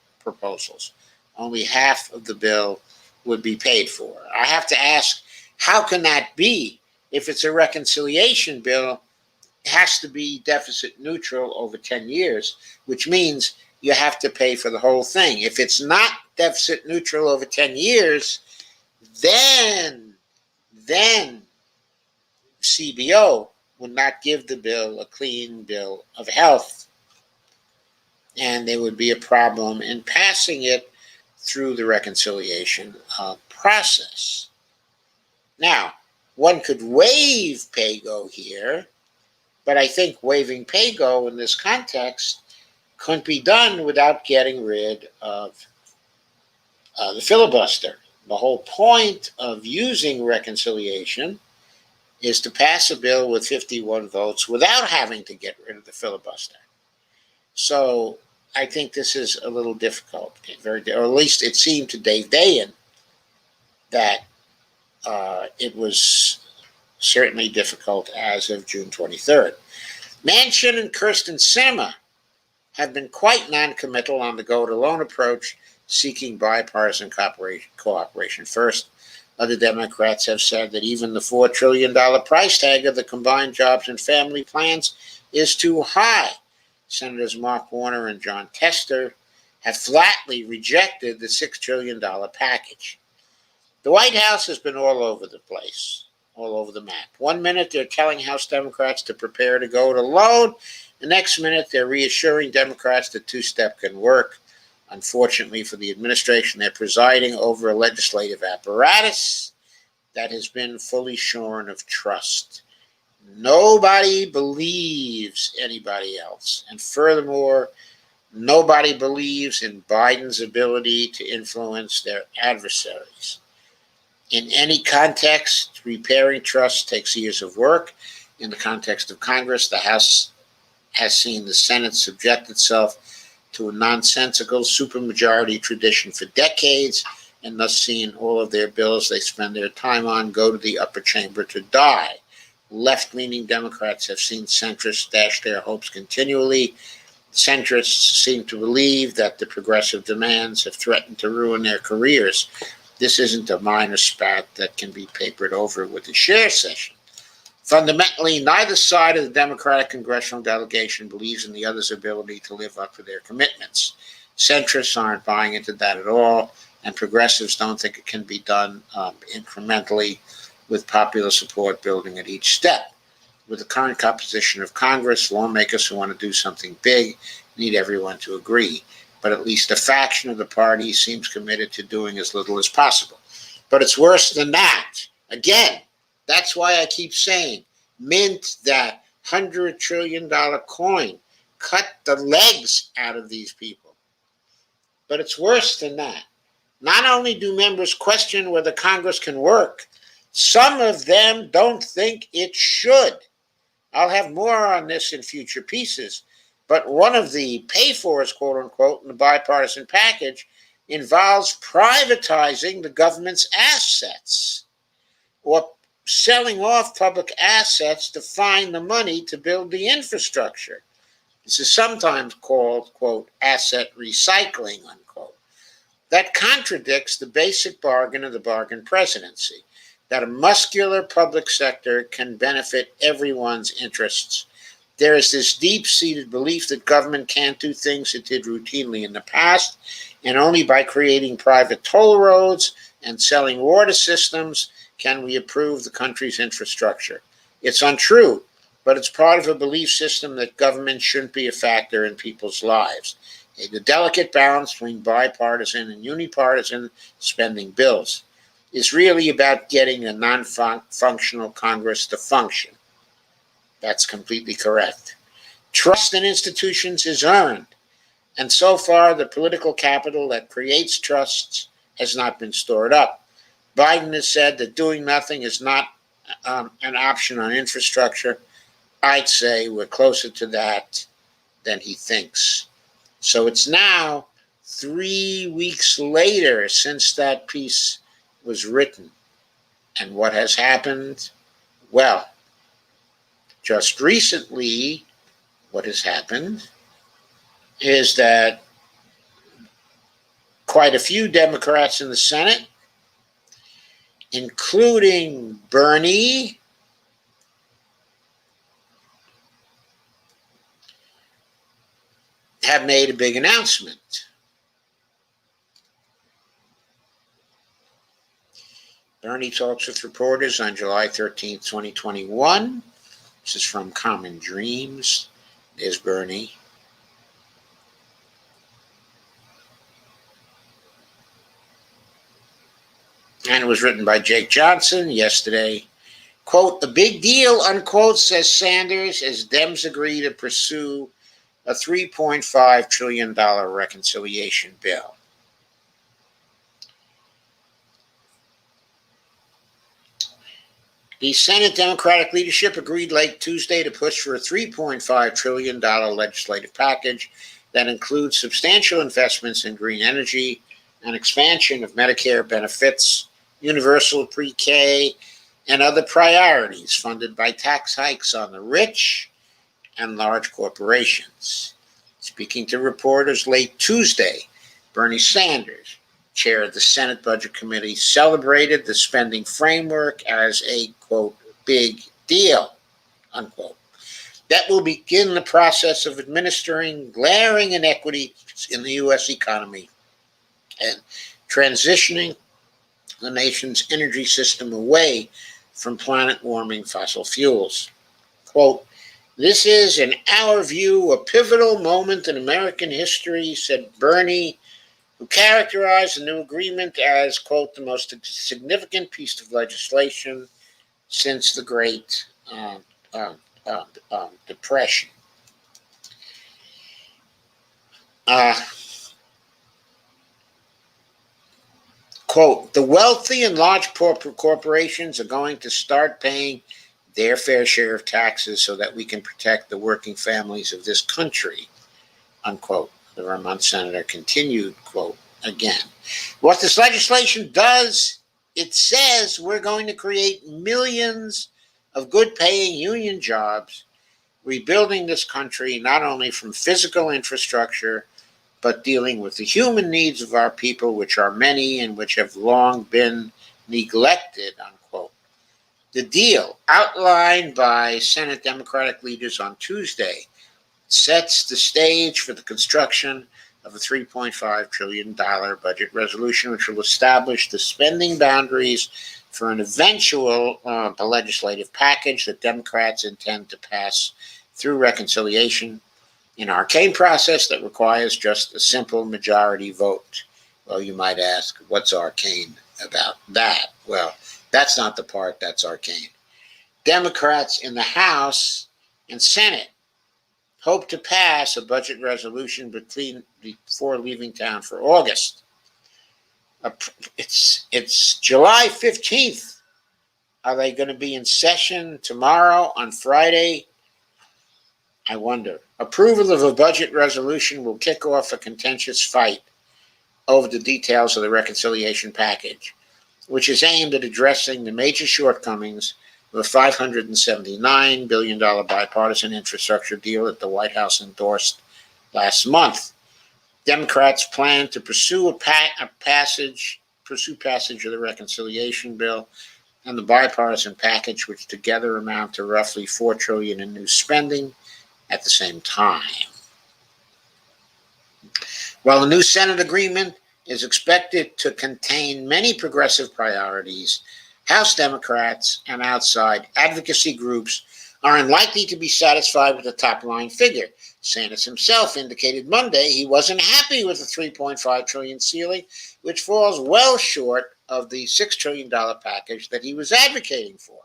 Only half of the bill would be paid for. I have to ask, how can that be? If it's a reconciliation bill, it has to be deficit neutral over 10 years, which means you have to pay for the whole thing. If it's not deficit neutral over 10 years, then CBO would not give the bill a clean bill of health. And there would be a problem in passing it through the reconciliation process. Now, one could waive PAYGO here, but I think waiving PAYGO in this context couldn't be done without getting rid of the filibuster. The whole point of using reconciliation is to pass a bill with 51 votes without having to get rid of the filibuster. So I think this is a little difficult, or at least it seemed to Dave Dayen that it was certainly difficult as of June 23rd. Manchin and Kyrsten Sinema have been quite non-committal on the go-it-alone approach, seeking bipartisan cooperation first. Other Democrats have said that even the $4 trillion price tag of the combined jobs and family plans is too high. Senators Mark Warner and John Tester have flatly rejected the $6 trillion package. The White House has been all over the place, all over the map. 1 minute they're telling House Democrats to prepare to go it alone. The next minute they're reassuring Democrats that two-step can work. Unfortunately for the administration, they're presiding over a legislative apparatus that has been fully shorn of trust. Nobody believes anybody else. And furthermore, nobody believes in Biden's ability to influence their adversaries. In any context, repairing trust takes years of work. In the context of Congress, the House has seen the Senate subject itself to a nonsensical supermajority tradition for decades, and thus seen all of their bills they spend their time on go to the upper chamber to die. Left-leaning Democrats have seen centrists dash their hopes continually. Centrists seem to believe that the progressive demands have threatened to ruin their careers. This isn't a minor spat that can be papered over with a share session. Fundamentally, neither side of the Democratic congressional delegation believes in the other's ability to live up to their commitments. Centrists aren't buying into that at all, and progressives don't think it can be done incrementally with popular support building at each step. With the current composition of Congress, lawmakers who want to do something big need everyone to agree. But at least a faction of the party seems committed to doing as little as possible. But it's worse than that. Again, that's why I keep saying, mint that $100 trillion coin. Cut the legs out of these people. But it's worse than that. Not only do members question whether Congress can work, some of them don't think it should. I'll have more on this in future pieces, but one of the pay-fors, quote-unquote, in the bipartisan package involves privatizing the government's assets or selling off public assets to find the money to build the infrastructure. This is sometimes called, quote, asset recycling, unquote. That contradicts the basic bargain of the bargain presidency, that a muscular public sector can benefit everyone's interests. There is this deep-seated belief that government can't do things it did routinely in the past, and only by creating private toll roads and selling water systems can we improve the country's infrastructure. It's untrue, but it's part of a belief system that government shouldn't be a factor in people's lives. The delicate balance between bipartisan and unipartisan spending bills is really about getting a non-functional Congress to function. That's completely correct. Trust in institutions is earned, and so far the political capital that creates trusts has not been stored up. Biden has said that doing nothing is not an option on infrastructure. I'd say we're closer to that than he thinks. So it's now 3 weeks later since that piece was written. And what has happened? Well, just recently, what has happened is that quite a few Democrats in the Senate, including Bernie, have made a big announcement. Bernie talks with reporters on July 13, 2021. This is from Common Dreams. There's Bernie. And it was written by Jake Johnson yesterday. Quote, "A big deal," unquote, says Sanders, as Dems agree to pursue a $3.5 trillion reconciliation bill. The Senate Democratic leadership agreed late Tuesday to push for a $3.5 trillion legislative package that includes substantial investments in green energy, an expansion of Medicare benefits, universal pre-K, and other priorities funded by tax hikes on the rich and large corporations. Speaking to reporters late Tuesday, Bernie Sanders, chair of the Senate Budget Committee, celebrated the spending framework as a, quote, big deal, unquote, that will begin the process of administering glaring inequities in the U.S. economy and transitioning the nation's energy system away from planet-warming fossil fuels. Quote, "This is, in our view, a pivotal moment in American history," said Bernie, who characterized the new agreement as, quote, "the most significant piece of legislation since the Great Depression." Quote, "The wealthy and large corporations are going to start paying their fair share of taxes so that we can protect the working families of this country," unquote. The Vermont senator continued, quote, again, "What this legislation does, it says we're going to create millions of good-paying union jobs, rebuilding this country not only from physical infrastructure, but dealing with the human needs of our people, which are many and which have long been neglected," unquote. The deal, outlined by Senate Democratic leaders on Tuesday, sets the stage for the construction of a $3.5 trillion budget resolution, which will establish the spending boundaries for an eventual legislative package that Democrats intend to pass through reconciliation, an arcane process that requires just a simple majority vote. Well, you might ask, what's arcane about that? Well, that's not the part that's arcane. Democrats in the House and Senate hope to pass a budget resolution before leaving town for August. It's July 15th. Are they going to be in session tomorrow, on Friday? I wonder. Approval of a budget resolution will kick off a contentious fight over the details of the reconciliation package, which is aimed at addressing the major shortcomings of a $579 billion bipartisan infrastructure deal that the White House endorsed last month. Democrats plan to pursue passage of the reconciliation bill and the bipartisan package, which together amount to roughly $4 trillion in new spending at the same time. While the new Senate agreement is expected to contain many progressive priorities, House Democrats and outside advocacy groups are unlikely to be satisfied with the top-line figure. Sanders himself indicated Monday he wasn't happy with the $3.5 trillion ceiling, which falls well short of the $6 trillion package that he was advocating for.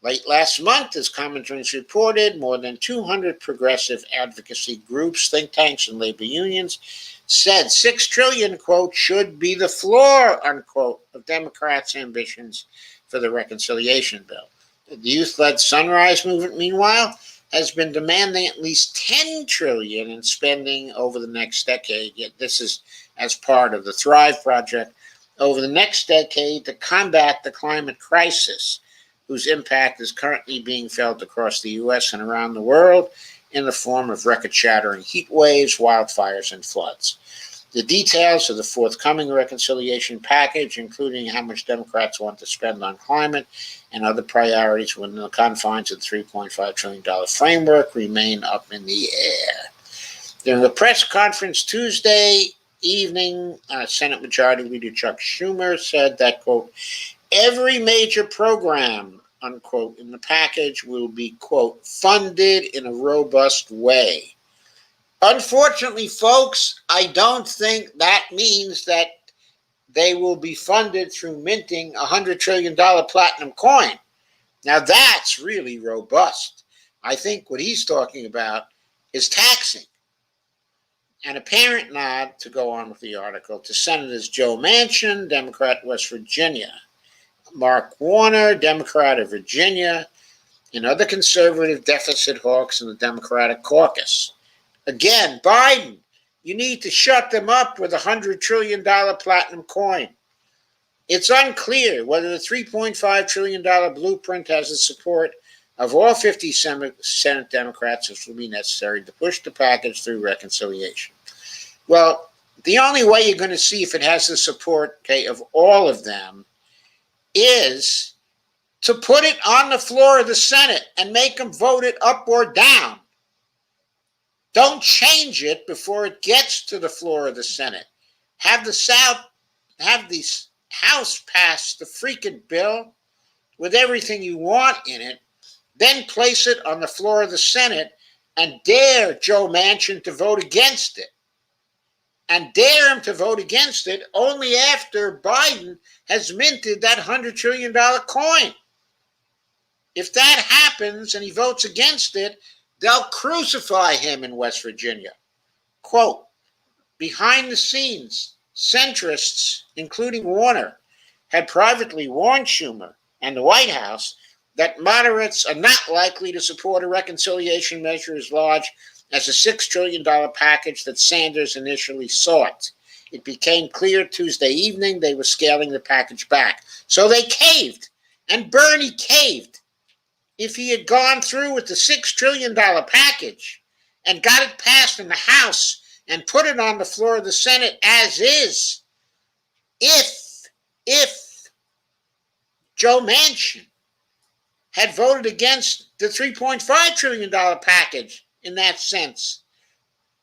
Late last month, as Common Dreams reported, more than 200 progressive advocacy groups, think tanks, and labor unions said 6 trillion, quote, should be the floor, unquote, of Democrats' ambitions for the reconciliation bill. The youth-led Sunrise Movement, meanwhile, has been demanding at least 10 trillion in spending over the next decade. Yet this is as part of the Thrive Project over the next decade to combat the climate crisis, whose impact is currently being felt across the U.S. and around the world in the form of record-shattering heat waves, wildfires, and floods. The details of the forthcoming reconciliation package, including how much Democrats want to spend on climate and other priorities within the confines of the $3.5 trillion framework, remain up in the air. During a press conference Tuesday evening, Senate Majority Leader Chuck Schumer said that, quote, every major program, unquote, in the package will be, quote, funded in a robust way. Unfortunately, folks, I don't think that means that they will be funded through minting a $100 trillion platinum coin. Now, that's really robust. I think what he's talking about is taxing. An apparent nod, to go on with the article, to Senators Joe Manchin, Democrat, West Virginia, Mark Warner, Democrat of Virginia, and other conservative deficit hawks in the Democratic caucus. Again, Biden, you need to shut them up with a $100 trillion platinum coin. It's unclear whether the $3.5 trillion blueprint has the support of all 50 Senate Democrats, which will be necessary to push the package through reconciliation. Well, the only way you're going to see if it has the support, okay, of all of them is to put it on the floor of the Senate and make them vote it up or down. Don't change it before it gets to the floor of the Senate. Have the House pass the freaking bill with everything you want in it, then place it on the floor of the Senate and dare Joe Manchin to vote against it. And dare him to vote against it only after Biden has minted that $100 trillion coin. If that happens and he votes against it, they'll crucify him in West Virginia. Quote, behind the scenes, centrists, including Warner, had privately warned Schumer and the White House that moderates are not likely to support a reconciliation measure as large as a $6 trillion package that Sanders initially sought. It became clear Tuesday evening they were scaling the package back. So they caved, and Bernie caved. If he had gone through with the $6 trillion package and got it passed in the House and put it on the floor of the Senate as is, if Joe Manchin had voted against the $3.5 trillion package in that sense,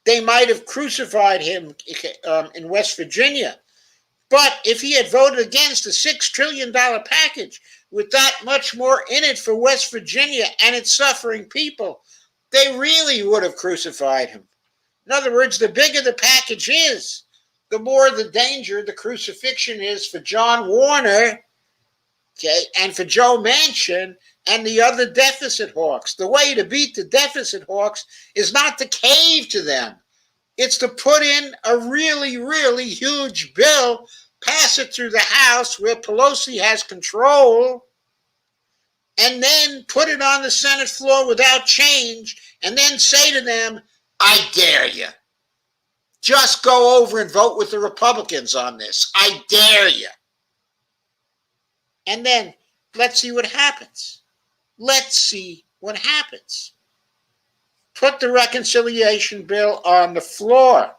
they might have crucified him in West Virginia. But if he had voted against the $6 trillion package with that much more in it for West Virginia and its suffering people, they really would have crucified him. In other words, the bigger the package is, the more the danger the crucifixion is for John Warner, okay, and for Joe Manchin and the other deficit hawks. The way to beat the deficit hawks is not to cave to them. It's to put in a really, really huge bill, pass it through the House where Pelosi has control, and then put it on the Senate floor without change, and then say to them, I dare you. Just go over and vote with the Republicans on this. I dare you. And then let's see what happens. Let's see what happens. Put the reconciliation bill on the floor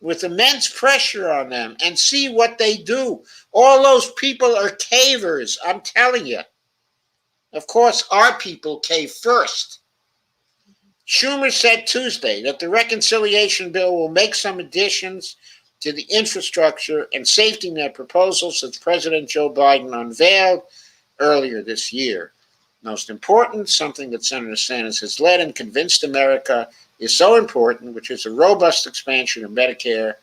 with immense pressure on them and see what they do. All those people are cavers, I'm telling you. Of course, our people cave first. Schumer said Tuesday that the reconciliation bill will make some additions to the infrastructure and safety net proposals that President Joe Biden unveiled earlier this year. Most important, something that Senator Sanders has led and convinced America is so important, which is a robust expansion of Medicare,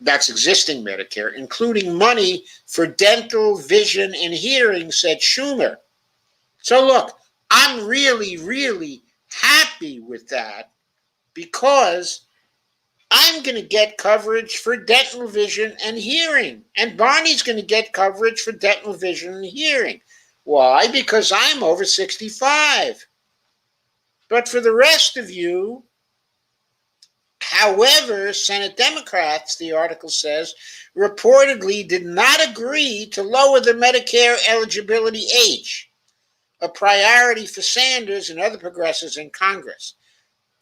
that's existing Medicare, including money for dental, vision, and hearing, said Schumer. So look, I'm really, really happy with that because I'm going to get coverage for dental, vision, and hearing. And Barney's going to get coverage for dental, vision, and hearing. Why? Because I'm over 65. But for the rest of you, however, Senate Democrats, the article says, reportedly did not agree to lower the Medicare eligibility age, a priority for Sanders and other progressives in Congress.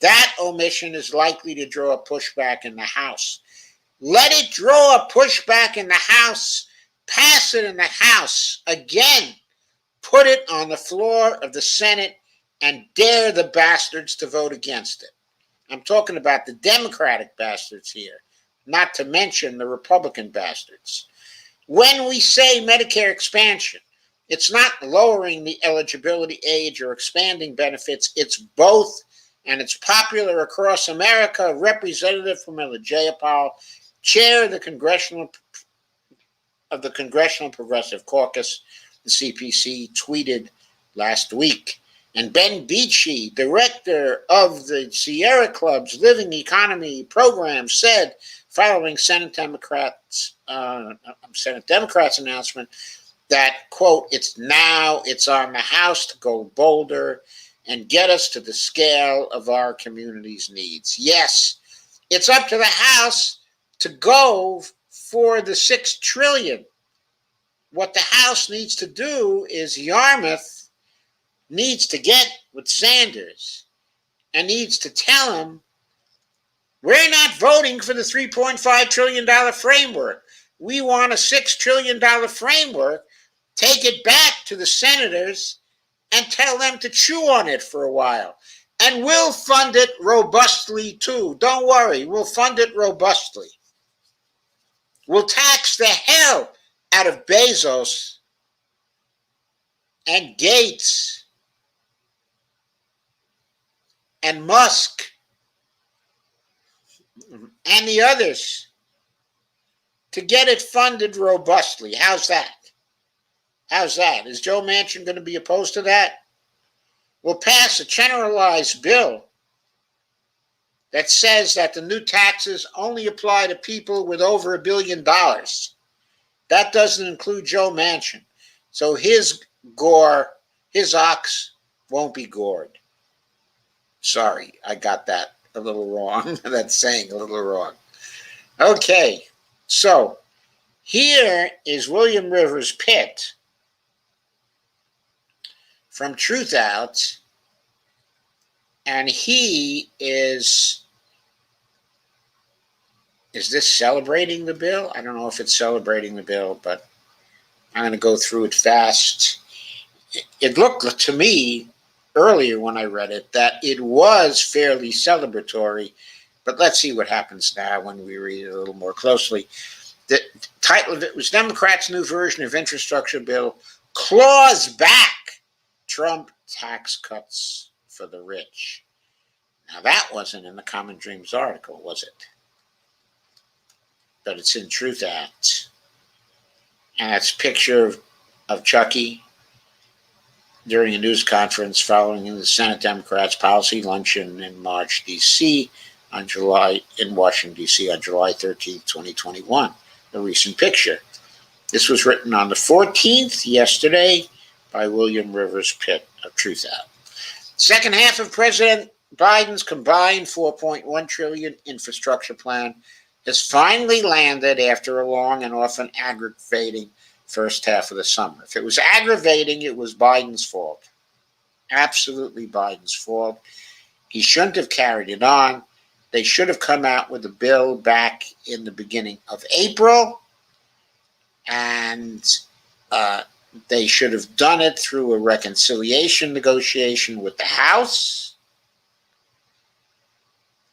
That omission is likely to draw a pushback in the House. Let it draw a pushback in the House. Pass it in the House. Again, put it on the floor of the Senate and dare the bastards to vote against it. I'm talking about the Democratic bastards here, not to mention the Republican bastards. When we say Medicare expansion, it's not lowering the eligibility age or expanding benefits. It's both, and it's popular across America. Representative Pramila Jayapal, chair of the Congressional Progressive Caucus, the CPC, tweeted last week. And Ben Beachy, director of the Sierra Club's Living Economy program, said, following Senate Democrats' announcement, that, quote, it's on the House to go bolder and get us to the scale of our community's needs. Yes, it's up to the House to go for the $6 trillion. What the House needs to do is Yarmouth needs to get with Sanders and needs to tell him, we're not voting for the $3.5 trillion framework. We want a $6 trillion framework. Take it back to the senators and tell them to chew on it for a while. And we'll fund it robustly too. Don't worry, we'll fund it robustly. We'll tax the hell out of Bezos and Gates and Musk and the others to get it funded robustly. How's that? How's that? Is Joe Manchin going to be opposed to that? We'll pass a generalized bill that says that the new taxes only apply to people with over $1 billion. That doesn't include Joe Manchin. So his ox won't be gored. Sorry, I got that a little wrong. That's saying a little wrong. Okay, so here is William Rivers Pitt from Truth Out, and he is this celebrating the bill? I don't know if it's celebrating the bill, but I'm going to go through it fast. It looked to me earlier when I read it that it was fairly celebratory, but let's see what happens now when we read it a little more closely. The title of it was Democrats' New Version of Infrastructure Bill Claws Back Trump Tax Cuts for the Rich. Now that wasn't in the Common Dreams article, was it? But it's in Truth Out. And that's a picture of Chucky during a news conference following the Senate Democrats' policy luncheon in Washington, D.C. on July 13th, 2021. A recent picture. This was written on the 14th, yesterday, by William Rivers Pitt of Truth Out. Second half of President Biden's combined $4.1 trillion infrastructure plan has finally landed after a long and often aggravating first half of the summer. If it was aggravating, it was Biden's fault. Absolutely Biden's fault. He shouldn't have carried it on. They should have come out with a bill back in the beginning of April, and they should have done it through a reconciliation negotiation with the House.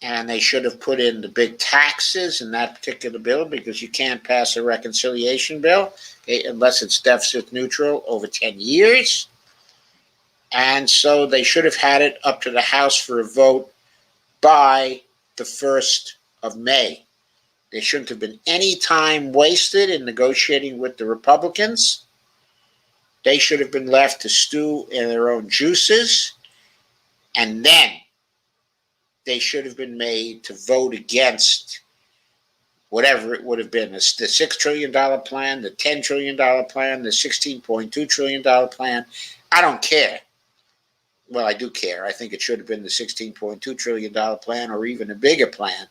And they should have put in the big taxes in that particular bill, because you can't pass a reconciliation bill unless it's deficit neutral over 10 years. And so they should have had it up to the House for a vote by the 1st of May. There shouldn't have been any time wasted in negotiating with the Republicans. They should have been left to stew in their own juices. And then they should have been made to vote against whatever it would have been, the $6 trillion plan, the $10 trillion plan, the $16.2 trillion plan. I don't care. Well, I do care. I think it should have been the $16.2 trillion plan or even a bigger plan.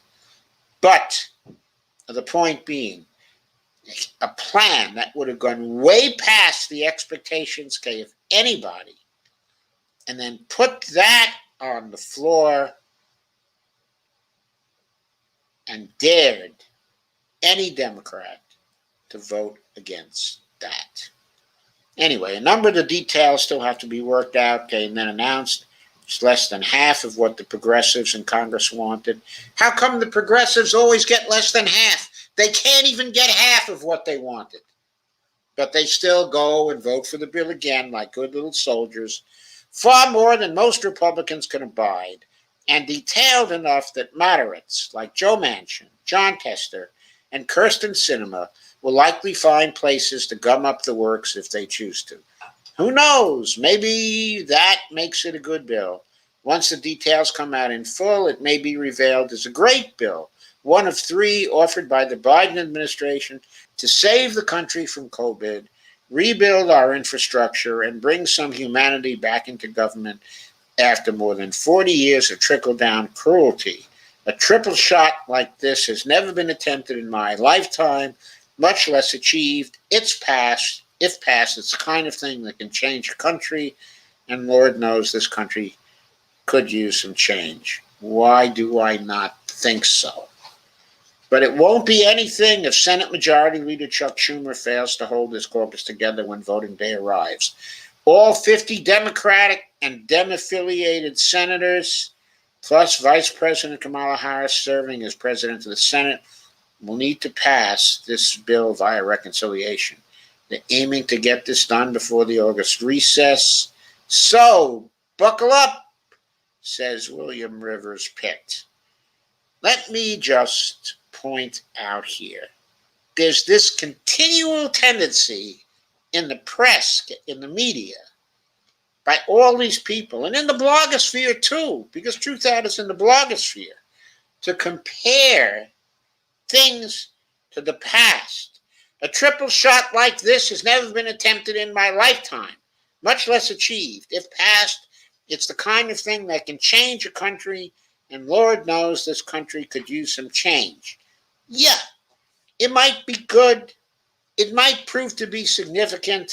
But the point being, a plan that would have gone way past the expectations of anybody, and then put that on the floor and dared any Democrat to vote against that. Anyway, a number of the details still have to be worked out, and then announced. It's less than half of what the progressives in Congress wanted. How come the progressives always get less than half? They can't even get half of what they wanted. But they still go and vote for the bill again like good little soldiers, far more than most Republicans can abide, and detailed enough that moderates like Joe Manchin, John Tester, and Kyrsten Sinema will likely find places to gum up the works if they choose to. Who knows? Maybe that makes it a good bill. Once the details come out in full, it may be revealed as a great bill, one of 3 offered by the Biden administration to save the country from COVID, rebuild our infrastructure, and bring some humanity back into government after more than 40 years of trickle-down cruelty. A triple shot like this has never been attempted in my lifetime, much less achieved. It's passed. If passed, it's the kind of thing that can change a country, and Lord knows this country could use some change. Why do I not think so? But it won't be anything if Senate Majority Leader Chuck Schumer fails to hold his caucus together when voting day arrives. All 50 Democratic and Dem-affiliated senators, plus Vice President Kamala Harris serving as president of the Senate, will need to pass this bill via reconciliation. They're aiming to get this done before the August recess. So, buckle up, says William Rivers Pitt. Let me just point out here, there's this continual tendency in the press, in the media, by all these people, and in the blogosphere too, because truth out is in the blogosphere, to compare things to the past. A triple shot like this has never been attempted in my lifetime, much less achieved. If passed, it's the kind of thing that can change a country, and Lord knows this country could use some change. Yeah, it might be good. It might prove to be significant,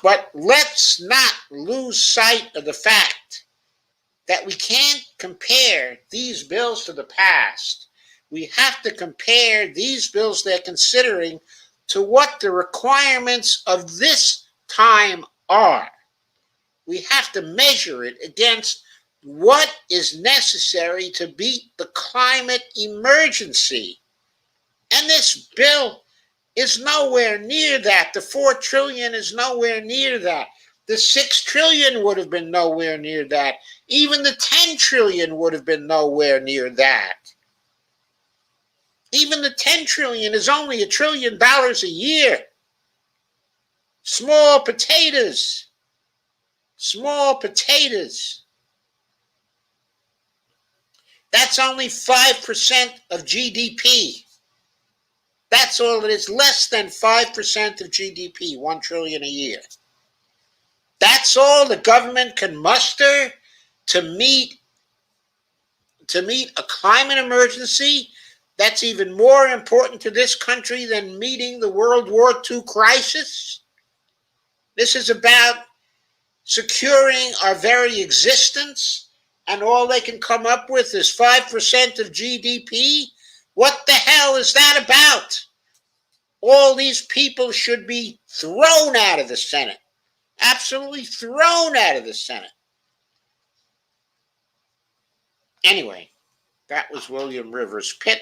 but let's not lose sight of the fact that we can't compare these bills to the past. We have to compare these bills they're considering to what the requirements of this time are. We have to measure it against what is necessary to beat the climate emergency. And this bill is nowhere near that. The $4 trillion is nowhere near that. The $6 trillion would have been nowhere near that. Even the $10 trillion would have been nowhere near that. Even the $10 trillion is only $1 trillion a year. Small potatoes. Small potatoes. That's only 5% of GDP. That's all it is, less than 5% of GDP, $1 trillion a year. That's all the government can muster to meet a climate emergency that's even more important to this country than meeting the World War II crisis. This is about securing our very existence, and all they can come up with is 5% of GDP. What the hell is that about? All these people should be thrown out of the Senate. Absolutely thrown out of the Senate. Anyway, that was William Rivers Pitt.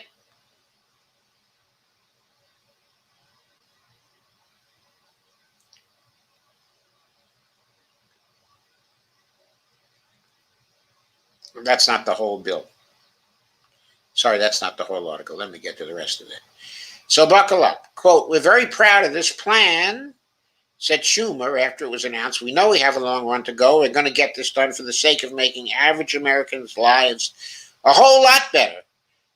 That's not the whole bill. Sorry, that's not the whole article. Let me get to the rest of it. So buckle up. Quote, "We're very proud of this plan," said Schumer after it was announced. "We know we have a long run to go. We're going to get this done for the sake of making average Americans' lives A whole lot better.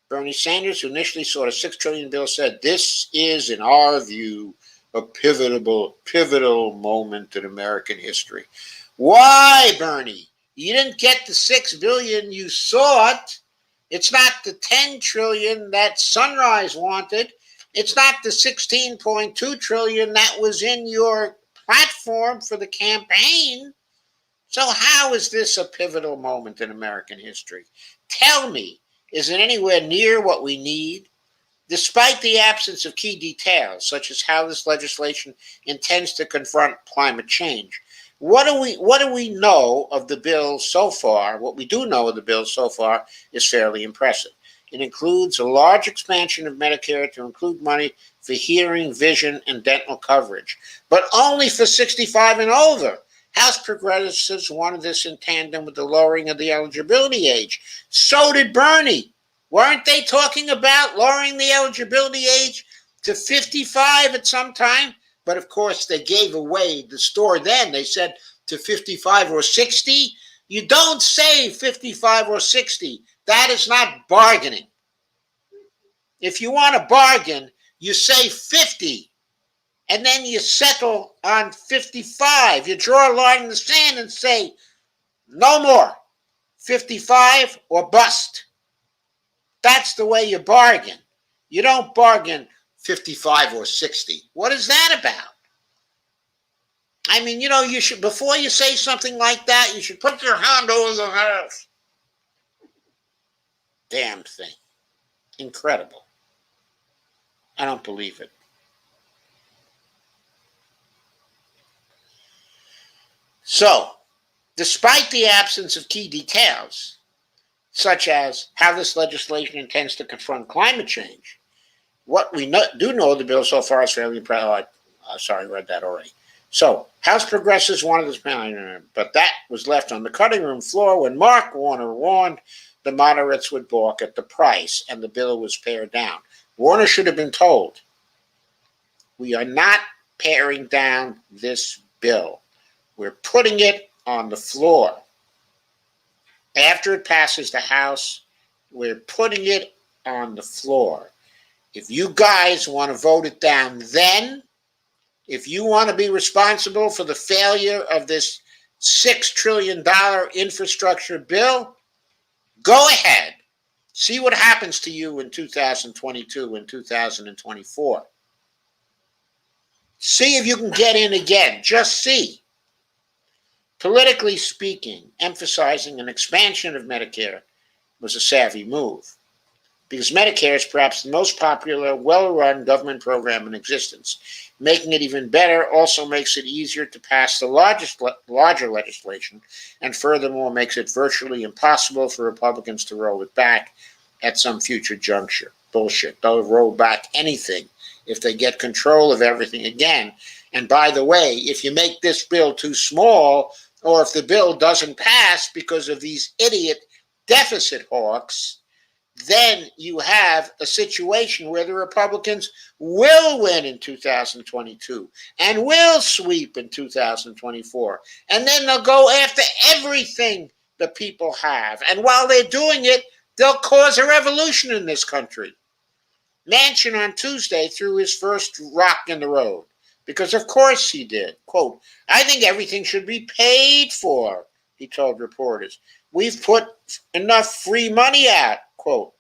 Bernie Sanders, who initially saw the $6 trillion bill, said, "This is, in our view, a pivotal moment in American history." Why, Bernie? You didn't get the $6 billion you sought. It's not the $10 trillion that Sunrise wanted. It's not the $16.2 trillion that was in your platform for the campaign. So how is this a pivotal moment in American history? Tell me, is it anywhere near what we need? Despite the absence of key details, such as how this legislation intends to confront climate change, what do we know of the bill so far? What we do know of the bill so far is fairly impressive. It includes a large expansion of Medicare to include money for hearing, vision, and dental coverage, but only for 65 and over. House progressives wanted this in tandem with the lowering of the eligibility age. So did Bernie. Weren't they talking about lowering the eligibility age to 55 at some time? But of course, they gave away the store then. They said to 55 or 60. You don't say 55 or 60. That is not bargaining. If you want to bargain, you say 50. And then you settle on 55. You draw a line in the sand and say, no more. 55 or bust. That's the way you bargain. You don't bargain 55 or 60. What is that about? I mean, you should, before you say something like that, you should put your hand over the mouth. Damn thing. Incredible. I don't believe it. So, despite the absence of key details, such as how this legislation intends to confront climate change, what we do know of the bill so far is fairly impressive. Sorry, I read that already. So, House progressives wanted this bill, but that was left on the cutting room floor when Mark Warner warned the moderates would balk at the price, and the bill was pared down. Warner should have been told, we are not paring down this bill. We're putting it on the floor. After it passes the House, we're putting it on the floor. If you guys want to vote it down then, if you want to be responsible for the failure of this $6 trillion infrastructure bill, go ahead. See what happens to you in 2022 and 2024. See if you can get in again. Just see. Politically speaking, emphasizing an expansion of Medicare was a savvy move, because Medicare is perhaps the most popular, well-run government program in existence. Making it even better also makes it easier to pass the larger legislation, and furthermore makes it virtually impossible for Republicans to roll it back at some future juncture. Bullshit. They'll roll back anything if they get control of everything again. And by the way, if you make this bill too small, or if the bill doesn't pass because of these idiot deficit hawks, then you have a situation where the Republicans will win in 2022 and will sweep in 2024. And then they'll go after everything the people have. And while they're doing it, they'll cause a revolution in this country. Manchin on Tuesday threw his first rock in the road, because of course he did. Quote, I think everything should be paid for, he told reporters. We've put enough free money out, quote.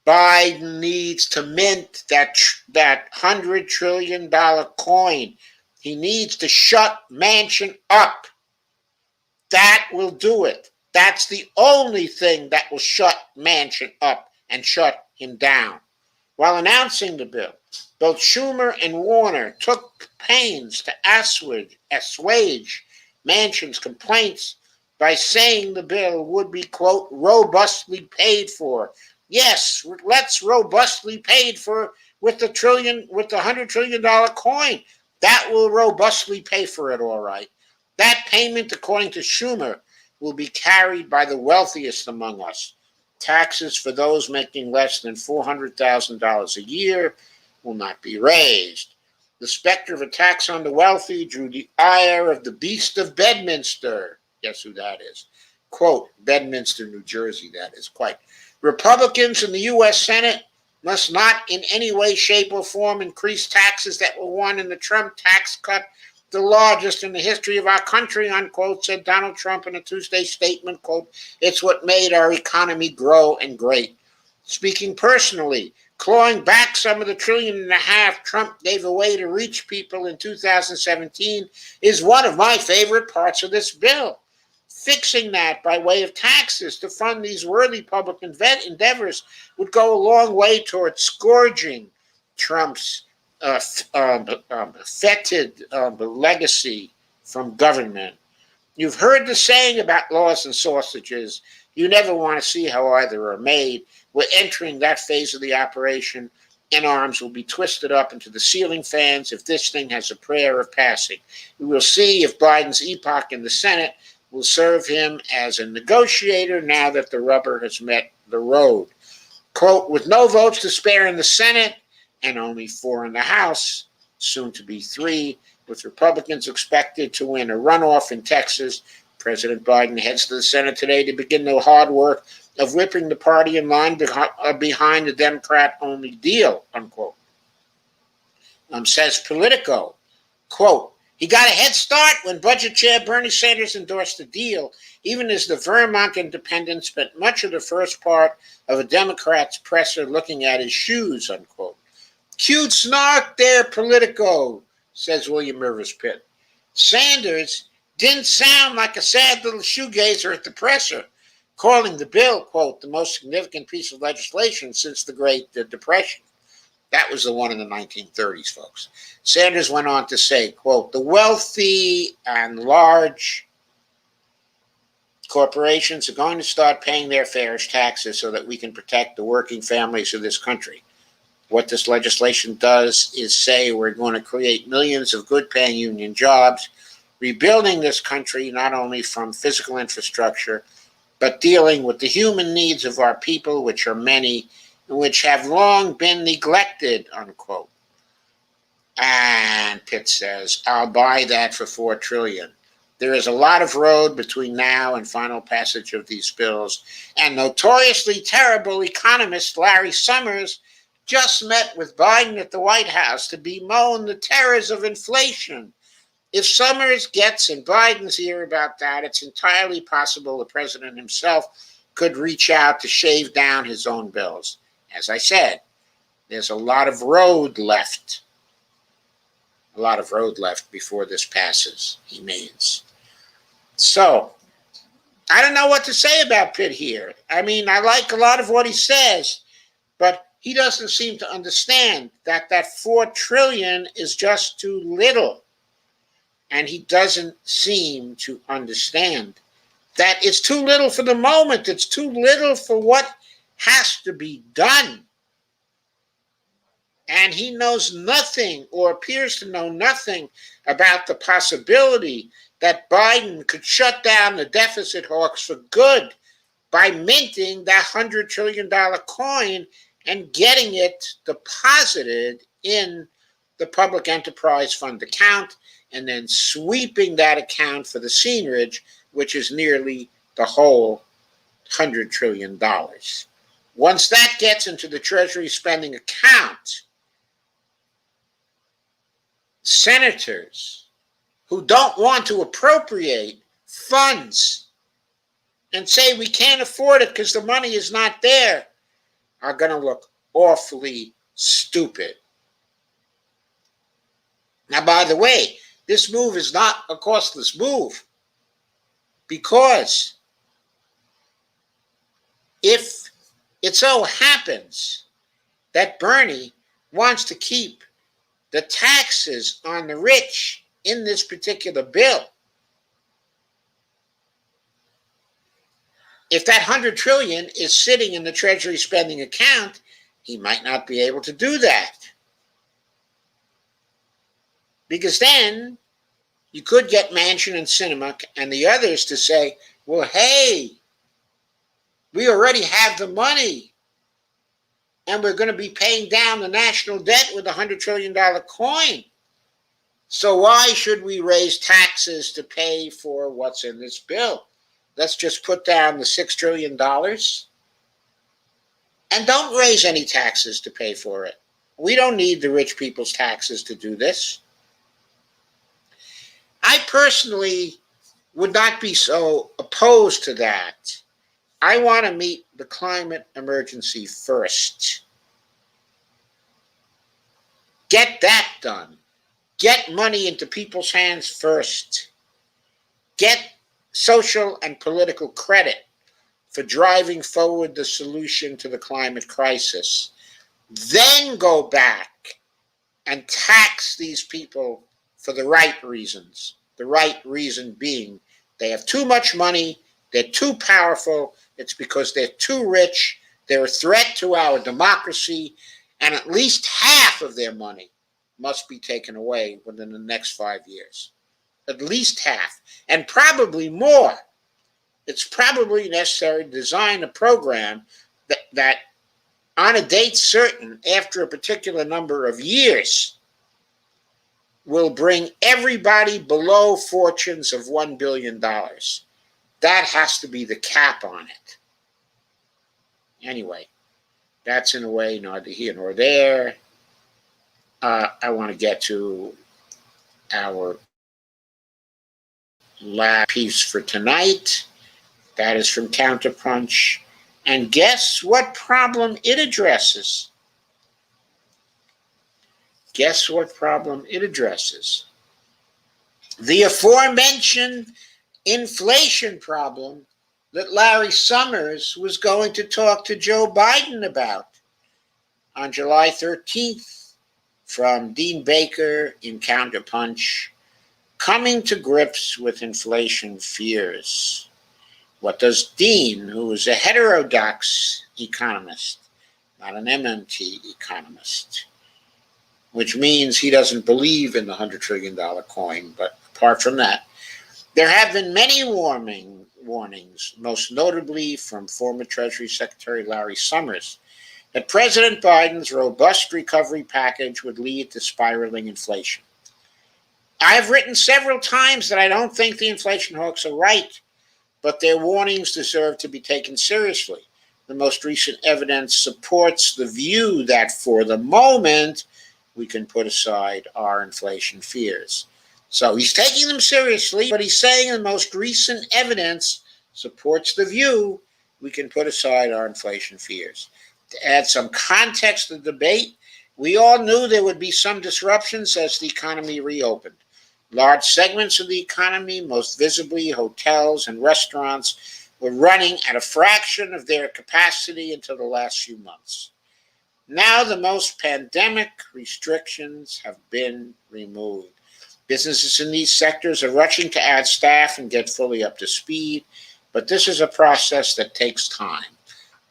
Biden needs to mint that $100 trillion coin. He needs to shut Manchin up. That will do it. That's the only thing that will shut Manchin up and shut him down. While announcing the bill, both Schumer and Warner took pains to assuage Manchin's complaints by saying the bill would be, quote, robustly paid for. Yes, let's robustly paid for with the $100 trillion coin. That will robustly pay for it, all right. That payment, according to Schumer, will be carried by the wealthiest among us. Taxes for those making less than $400,000 a year will not be raised. The specter of a tax on the wealthy drew the ire of the Beast of Bedminster. Guess who that is? Quote, Bedminster, New Jersey, that is, quite. Republicans in the U.S. Senate must not in any way, shape, or form increase taxes that were won in the Trump tax cut, the largest in the history of our country, unquote, said Donald Trump in a Tuesday statement, quote, it's what made our economy grow and great. Speaking personally, clawing back some of the $1.5 trillion Trump gave away to rich people in 2017 is one of my favorite parts of this bill. Fixing that by way of taxes to fund these worthy public endeavors would go a long way toward scourging Trump's fetid legacy from government. You've heard the saying about laws and sausages. You never want to see how either are made. We're entering that phase of the operation, and arms will be twisted up into the ceiling fans if this thing has a prayer of passing. We will see if Biden's epoch in the Senate will serve him as a negotiator now that the rubber has met the road. Quote, with no votes to spare in the Senate and only 4 in the House, soon to be 3, with Republicans expected to win a runoff in Texas, President Biden heads to the Senate today to begin the hard work of whipping the party in line behind the Democrat-only deal, unquote. Says Politico, quote, he got a head start when Budget Chair Bernie Sanders endorsed the deal, even as the Vermont Independent spent much of the first part of a Democrat's presser looking at his shoes, unquote. Cute snark there, Politico, says William Rivers Pitt. Sanders didn't sound like a sad little shoegazer at the presser, calling the bill, quote, the most significant piece of legislation since the Great Depression. That was the one in the 1930s, folks. Sanders went on to say, quote, the wealthy and large corporations are going to start paying their fair taxes so that we can protect the working families of this country. What this legislation does is say we're going to create millions of good-paying union jobs, rebuilding this country not only from physical infrastructure, but dealing with the human needs of our people, which are many, which have long been neglected, unquote. And Pitt says, I'll buy that for $4 trillion. There is a lot of road between now and final passage of these bills, and notoriously terrible economist Larry Summers just met with Biden at the White House to bemoan the terrors of inflation. If Summers gets in Biden's ear about that, it's entirely possible the president himself could reach out to shave down his own bills. As I said, there's a lot of road left. A lot of road left before this passes, he means. So, I don't know what to say about Pitt here. I mean, I like a lot of what he says, but he doesn't seem to understand that $4 trillion is just too little. And he doesn't seem to understand that it's too little for the moment. It's too little for what has to be done. And he knows nothing, or appears to know nothing, about the possibility that Biden could shut down the deficit hawks for good by minting that $100 trillion coin and getting it deposited in the public enterprise fund account, and then sweeping that account for the seigniorage, which is nearly the whole $100 trillion. Once that gets into the Treasury spending account, senators who don't want to appropriate funds and say we can't afford it because the money is not there are going to look awfully stupid. Now, by the way, this move is not a costless move, because if it so happens that Bernie wants to keep the taxes on the rich in this particular bill, if that $100 trillion is sitting in the Treasury spending account, he might not be able to do that. Because then you could get Manchin and Sinema and the others to say, well, hey, we already have the money, and we're going to be paying down the national debt with a $100 trillion coin. So why should we raise taxes to pay for what's in this bill? let's just put down the $6 trillion and don't raise any taxes to pay for it. We don't need the rich people's taxes to do this. I personally would not be so opposed to that. I want to meet the climate emergency first. Get that done. Get money into people's hands first. Get social and political credit for driving forward the solution to the climate crisis. Then go back and tax these people for the right reasons. The right reason being they have too much money, they're too powerful, it's because they're too rich, they're a threat to our democracy, and at least half of their money must be taken away within the next 5 years. At least half, and probably more. It's probably necessary to design a program that on a date certain, after a particular number of years, will bring everybody below fortunes of $1 billion. That has to be the cap on it. Anyway, that's in a way neither here nor there. I want to get to our last piece for tonight. That is from Counterpunch. And guess what problem it addresses? Guess what problem it addresses? The aforementioned inflation problem that Larry Summers was going to talk to Joe Biden about on July 13th from Dean Baker in Counterpunch, coming to grips with inflation fears. What does Dean, who is a heterodox economist, not an MMT economist, which means he doesn't believe in the $100 trillion coin, but apart from that, there have been many warnings, most notably from former Treasury Secretary Larry Summers, that President Biden's robust recovery package would lead to spiraling inflation. I've written several times that I don't think the inflation hawks are right, but their warnings deserve to be taken seriously. The most recent evidence supports the view that for the moment, we can put aside our inflation fears. So he's taking them seriously, but he's saying the most recent evidence supports the view we can put aside our inflation fears. To add some context to the debate, we all knew there would be some disruptions as the economy reopened. Large segments of the economy, most visibly hotels and restaurants, were running at a fraction of their capacity until the last few months. Now the most pandemic restrictions have been removed. Businesses in these sectors are rushing to add staff and get fully up to speed, but this is a process that takes time.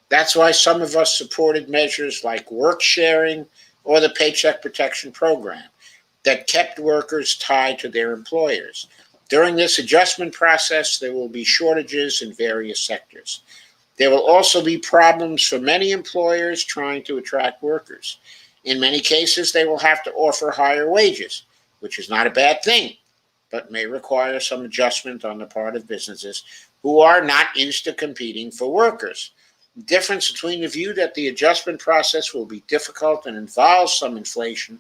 That's why some of us supported measures like work sharing or the Paycheck Protection Program that kept workers tied to their employers. During this adjustment process, there will be shortages in various sectors. There will also be problems for many employers trying to attract workers. In many cases, they will have to offer higher wages, which is not a bad thing, but may require some adjustment on the part of businesses who are not used to competing for workers. The difference between the view that the adjustment process will be difficult and involves some inflation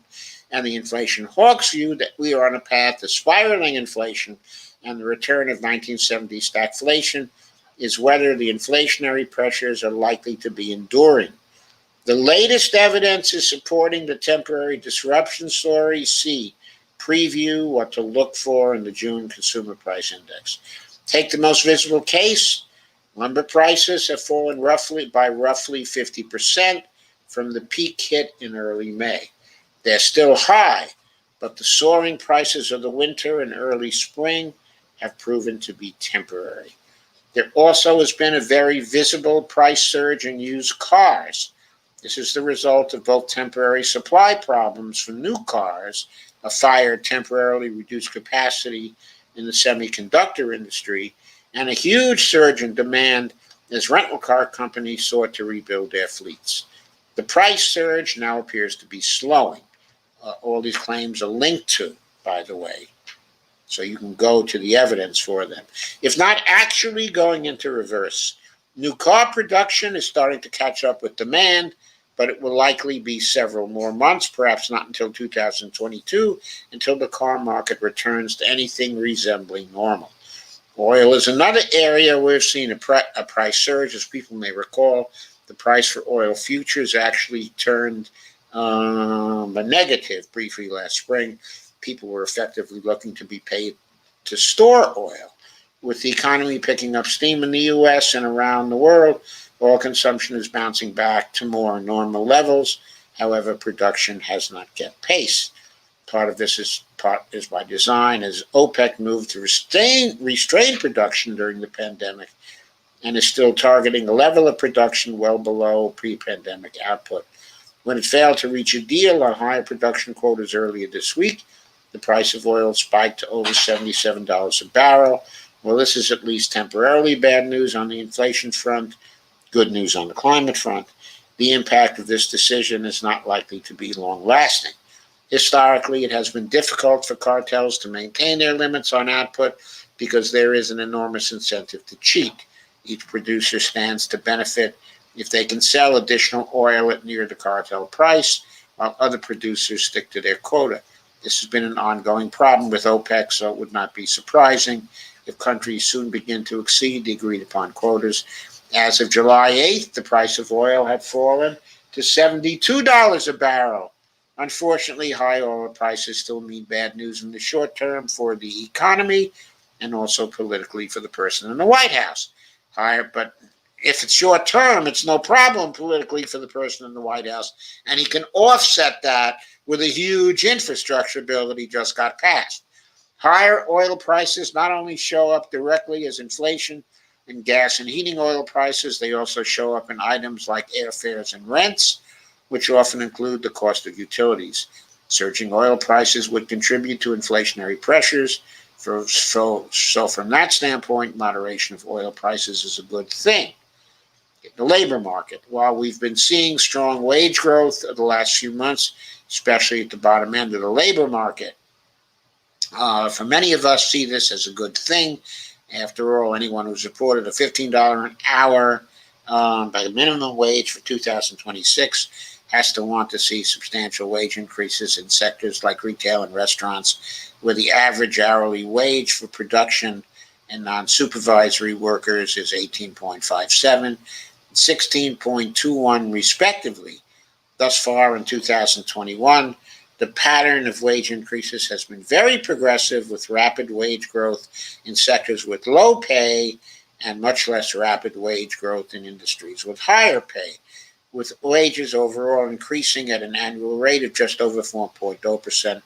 and the inflation hawks view that we are on a path to spiraling inflation and the return of 1970s stagflation is whether the inflationary pressures are likely to be enduring. The latest evidence is supporting the temporary disruption story. See preview what to look for in the June Consumer Price Index. Take the most visible case. Lumber prices have fallen by roughly 50% from the peak hit in early May. They're still high, but the soaring prices of the winter and early spring have proven to be temporary. There also has been a very visible price surge in used cars. This is the result of both temporary supply problems for new cars, a fire temporarily reduced capacity in the semiconductor industry, and a huge surge in demand as rental car companies sought to rebuild their fleets. The price surge now appears to be slowing. All these claims are linked to, by the way. So you can go to the evidence for them. If not actually going into reverse, new car production is starting to catch up with demand, but it will likely be several more months, perhaps not until 2022, until the car market returns to anything resembling normal. Oil is another area we've seen a price surge. As people may recall, the price for oil futures actually turned a negative briefly last spring. People were effectively looking to be paid to store oil. With the economy picking up steam in the U.S. and around the world, oil consumption is bouncing back to more normal levels. However, production has not kept pace. Part of this is by design, as OPEC moved to restrain production during the pandemic and is still targeting a level of production well below pre-pandemic output. When it failed to reach a deal on higher production quotas earlier this week, the price of oil spiked to over $77 a barrel. Well, this is at least temporarily bad news on the inflation front, good news on the climate front. The impact of this decision is not likely to be long-lasting. Historically, it has been difficult for cartels to maintain their limits on output because there is an enormous incentive to cheat. Each producer stands to benefit if they can sell additional oil at near the cartel price, while other producers stick to their quota. This has been an ongoing problem with OPEC, so it would not be surprising if countries soon begin to exceed the agreed-upon quotas. As of July 8th, the price of oil had fallen to $72 a barrel. Unfortunately, high oil prices still mean bad news in the short term for the economy and also politically for the person in the White House. But if it's short term, it's no problem politically for the person in the White House, and he can offset that with a huge infrastructure bill that he just got passed. Higher oil prices not only show up directly as inflation in gas and heating oil prices, they also show up in items like airfares and rents, which often include the cost of utilities. Surging oil prices would contribute to inflationary pressures. So from that standpoint, moderation of oil prices is a good thing. The labor market. While we've been seeing strong wage growth the last few months, especially at the bottom end of the labor market, for many of us see this as a good thing. After all, anyone who's reported a $15 an hour by the minimum wage for 2026 has to want to see substantial wage increases in sectors like retail and restaurants, where the average hourly wage for production and non-supervisory workers is $18.57 and $16.21 respectively. Thus far in 2021, the pattern of wage increases has been very progressive, with rapid wage growth in sectors with low pay and much less rapid wage growth in industries with higher pay, with wages overall increasing at an annual rate of just over 4.0%.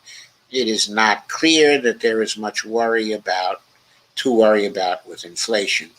It is not clear that there is much to worry about with inflation.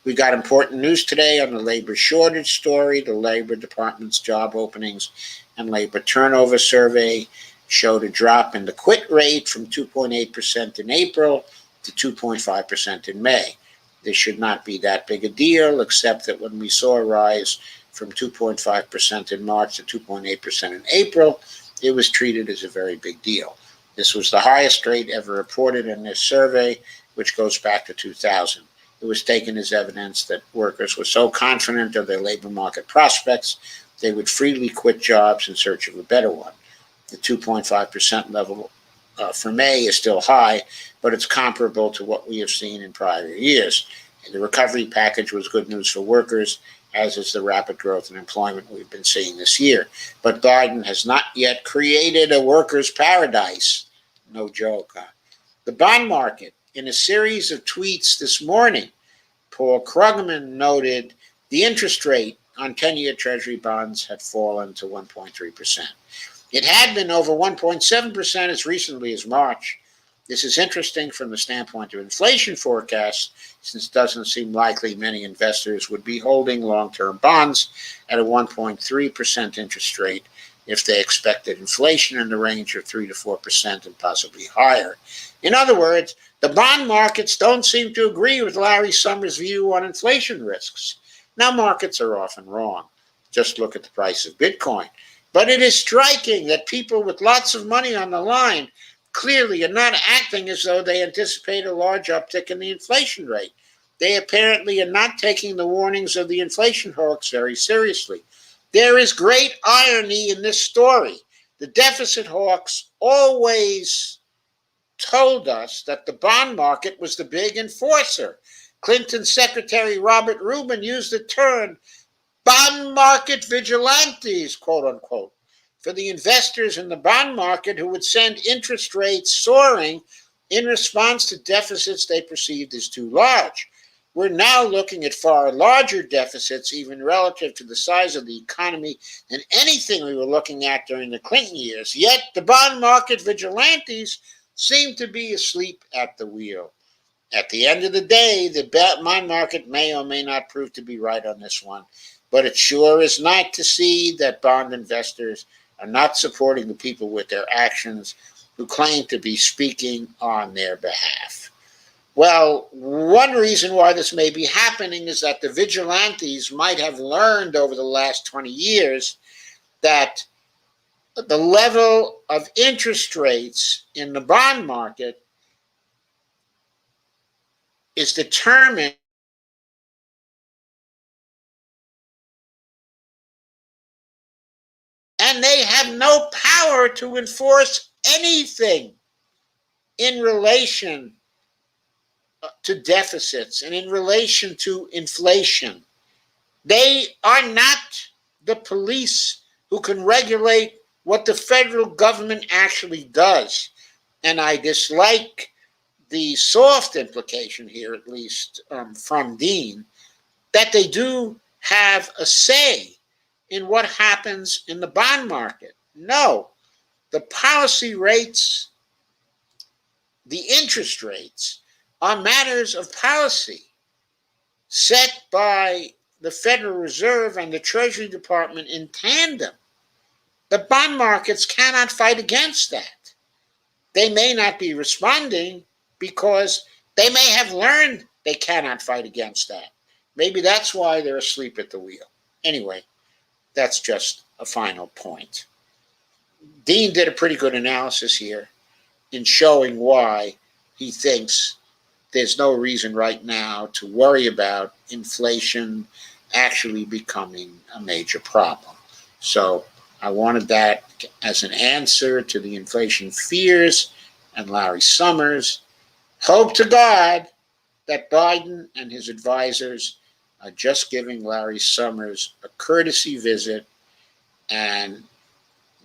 We got important news today on the labor shortage story. The Labor Department's job openings and labor turnover survey showed a drop in the quit rate from 2.8% in April to 2.5% in May. This should not be that big a deal, except that when we saw a rise from 2.5% in March to 2.8% in April, it was treated as a very big deal. This was the highest rate ever reported in this survey, which goes back to 2000. It was taken as evidence that workers were so confident of their labor market prospects, they would freely quit jobs in search of a better one. The 2.5% level for May is still high, but it's comparable to what we have seen in prior years. And the recovery package was good news for workers, as is the rapid growth in employment we've been seeing this year. But Biden has not yet created a workers' paradise. No joke, huh? The bond market. In a series of tweets this morning, Paul Krugman noted the interest rate on 10-year Treasury bonds had fallen to 1.3%. It had been over 1.7% as recently as March. This is interesting from the standpoint of inflation forecasts, since it doesn't seem likely many investors would be holding long-term bonds at a 1.3% interest rate if they expected inflation in the range of 3 to 4% and possibly higher. In other words, the bond markets don't seem to agree with Larry Summers' view on inflation risks. Now, markets are often wrong. Just look at the price of Bitcoin. But it is striking that people with lots of money on the line clearly are not acting as though they anticipate a large uptick in the inflation rate. They apparently are not taking the warnings of the inflation hoax very seriously. There is great irony in this story. The deficit hawks always told us that the bond market was the big enforcer. Clinton's Secretary Robert Rubin used the term bond market vigilantes, quote unquote, for the investors in the bond market who would send interest rates soaring in response to deficits they perceived as too large. We're now looking at far larger deficits, even relative to the size of the economy, than anything we were looking at during the Clinton years. Yet the bond market vigilantes seem to be asleep at the wheel. At the end of the day, the bond market may or may not prove to be right on this one, but it sure is nice to see that bond investors are not supporting the people with their actions who claim to be speaking on their behalf. Well, one reason why this may be happening is that the vigilantes might have learned over the last 20 years that the level of interest rates in the bond market is determined and they have no power to enforce anything in relation to deficits and in relation to inflation. They are not the police who can regulate what the federal government actually does. And I dislike the soft implication here, at least from Dean, that they do have a say in what happens in the bond market. No, the policy rates, the interest rates, are matters of policy set by the Federal Reserve and the Treasury Department in tandem. The bond markets cannot fight against that. They may not be responding because they may have learned they cannot fight against that. Maybe that's why they're asleep at the wheel. Anyway, that's just a final point. Dean did a pretty good analysis here in showing why he thinks there's no reason right now to worry about inflation actually becoming a major problem. So I wanted that as an answer to the inflation fears and Larry Summers. Hope to God that Biden and his advisors are just giving Larry Summers a courtesy visit and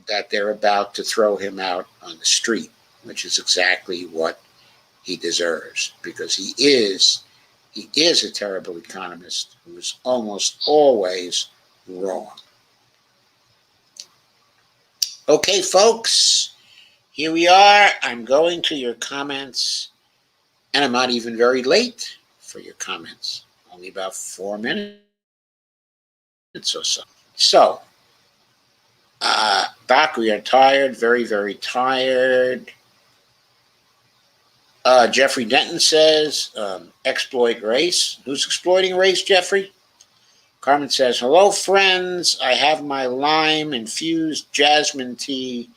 that they're about to throw him out on the street, which is exactly what he deserves, because he is a terrible economist who is almost always wrong. Okay, folks, here we are. I'm going to your comments, and I'm not even very late for your comments. Only about 4 minutes or so. So, Doc, we are tired, very, very tired. Jeffrey Denton says, exploit race. Who's exploiting race, Jeffrey? Carmen says, hello, friends. I have my lime-infused jasmine tea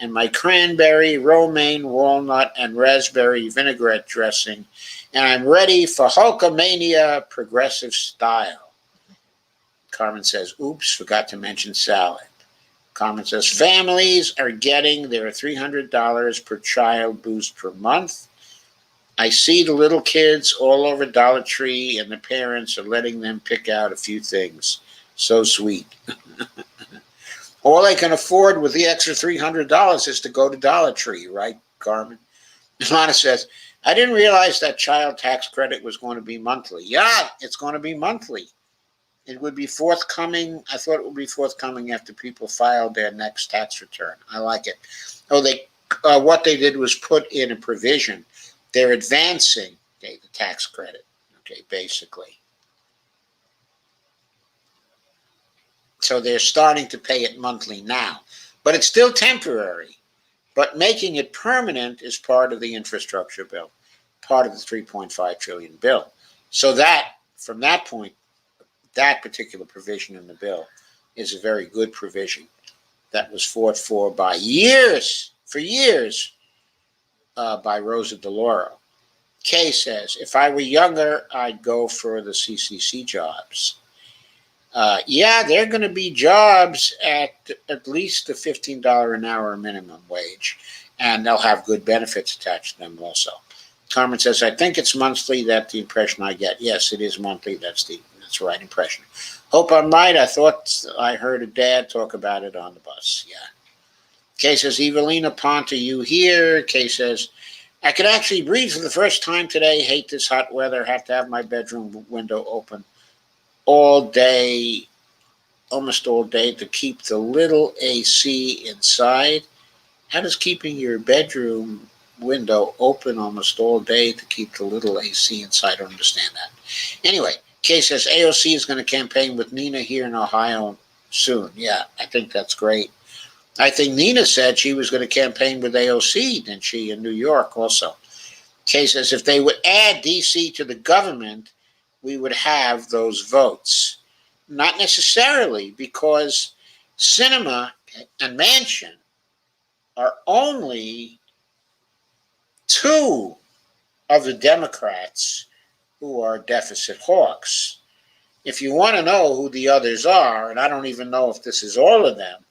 and my cranberry, romaine, walnut, and raspberry vinaigrette dressing, and I'm ready for Hulkamania progressive style. Carmen says, oops, forgot to mention salad. Carmen says, families are getting their $300 per child boost per month. I see the little kids all over Dollar Tree, and the parents are letting them pick out a few things. So sweet. All they can afford with the extra $300 is to go to Dollar Tree, right, Carmen? Ilana says, I didn't realize that child tax credit was going to be monthly. Yeah, it's going to be monthly. It would be forthcoming. I thought it would be forthcoming after people filed their next tax return. I like it. Oh, what they did was put in a provision. They're advancing the tax credit, basically. So they're starting to pay it monthly now. But it's still temporary. But making it permanent is part of the infrastructure bill, part of the $3.5 trillion bill. So that, from that point, that particular provision in the bill is a very good provision that was fought for years, by Rosa DeLauro. Kay says, if I were younger, I'd go for the CCC jobs. Yeah, there are going to be jobs at least the $15 an hour minimum wage, and they'll have good benefits attached to them also. Carmen says, I think it's monthly. That's the impression I get. Yes, it is monthly. That's the right impression. Hope I'm right. I thought I heard a dad talk about it on the bus. Yeah. Kay says, Evelina Ponte, you here? Kay says, I could actually breathe for the first time today. Hate this hot weather. Have to have my bedroom window open all day, almost all day, to keep the little AC inside. How does keeping your bedroom window open almost all day to keep the little AC inside? I don't understand that. Anyway, Kay says AOC is going to campaign with Nina here in Ohio soon. Yeah, I think that's great. I think Nina said she was going to campaign with AOC, didn't she, in New York also. Kay says if they would add DC to the government, we would have those votes. Not necessarily, because Sinema and Manchin are only two of the Democrats who are deficit hawks. If you want to know who the others are, and I don't even know if this is all of them,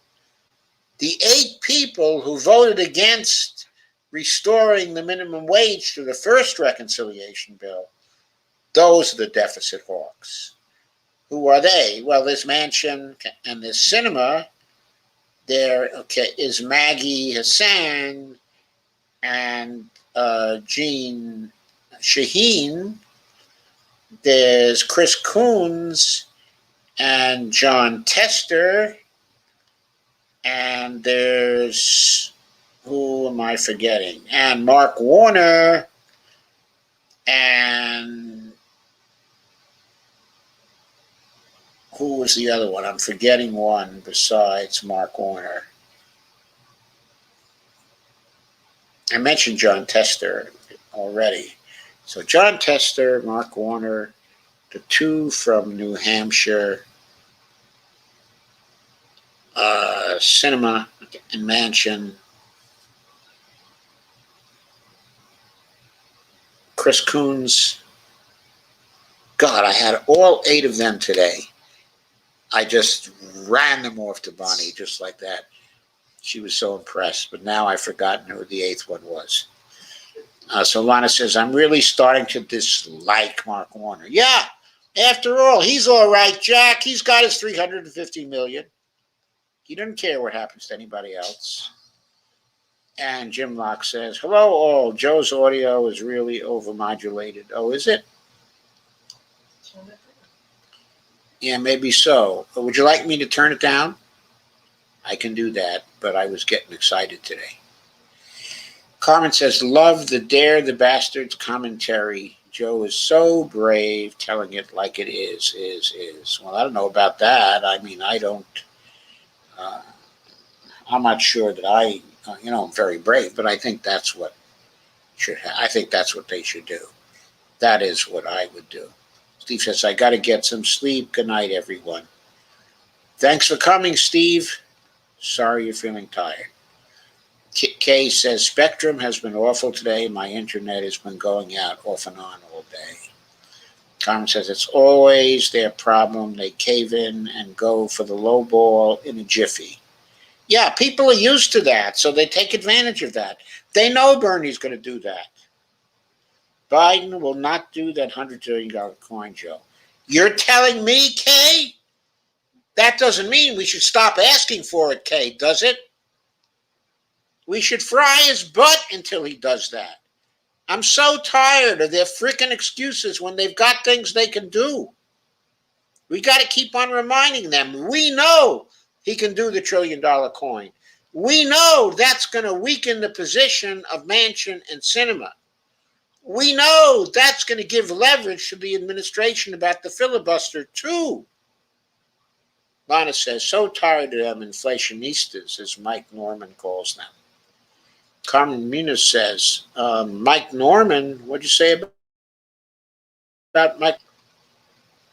the 8 people who voted against restoring the minimum wage to the first reconciliation bill, those are the deficit hawks. Who are they? Well, there's Manchin and there's Sinema. There is Maggie Hassan and Jean Shaheen. There's Chris Coons and John Tester. And there's, who am I forgetting? And Mark Warner. And who was the other one? I'm forgetting one besides Mark Warner. I mentioned John Tester already. So John Tester, Mark Warner, the 2 from New Hampshire, Sinema and Manchin, Chris Coons. God, I had all 8 of them today. I just ran them off to Bonnie just like that. She was so impressed, but now I've forgotten who the 8th one was. So Lana says, I'm really starting to dislike Mark Warner. Yeah, after all, he's all right, Jack. He's got his $350 million. He doesn't care what happens to anybody else. And Jim Locke says, hello all. Joe's audio is really overmodulated. Oh, is it? Yeah, maybe so. But would you like me to turn it down? I can do that, but I was getting excited today. Carmen says, love the Dare the Bastards commentary. Joe is so brave, telling it like it is. Well, I don't know about that. I mean, I don't, I'm not sure that I'm very brave, but I think that's what I think that's what they should do. That is what I would do. Steve says, I got to get some sleep. Good night, everyone. Thanks for coming, Steve. Sorry you're feeling tired. Kay says, Spectrum has been awful today. My internet has been going out off and on all day. Carmen says, it's always their problem. They cave in and go for the low ball in a jiffy. Yeah, people are used to that, so they take advantage of that. They know Bernie's going to do that. Biden will not do that $100 trillion coin, Joe. You're telling me, Kay? That doesn't mean we should stop asking for it, Kay, does it? We should fry his butt until he does that. I'm so tired of their freaking excuses when they've got things they can do. We got to keep on reminding them. We know he can do the $1 trillion coin. We know that's going to weaken the position of Manchin and Sinema. We know that's going to give leverage to the administration about the filibuster, too. Lana says, so tired of them inflationistas, as Mike Norman calls them. Carmen Munoz says, Mike Norman, what'd you say about Mike?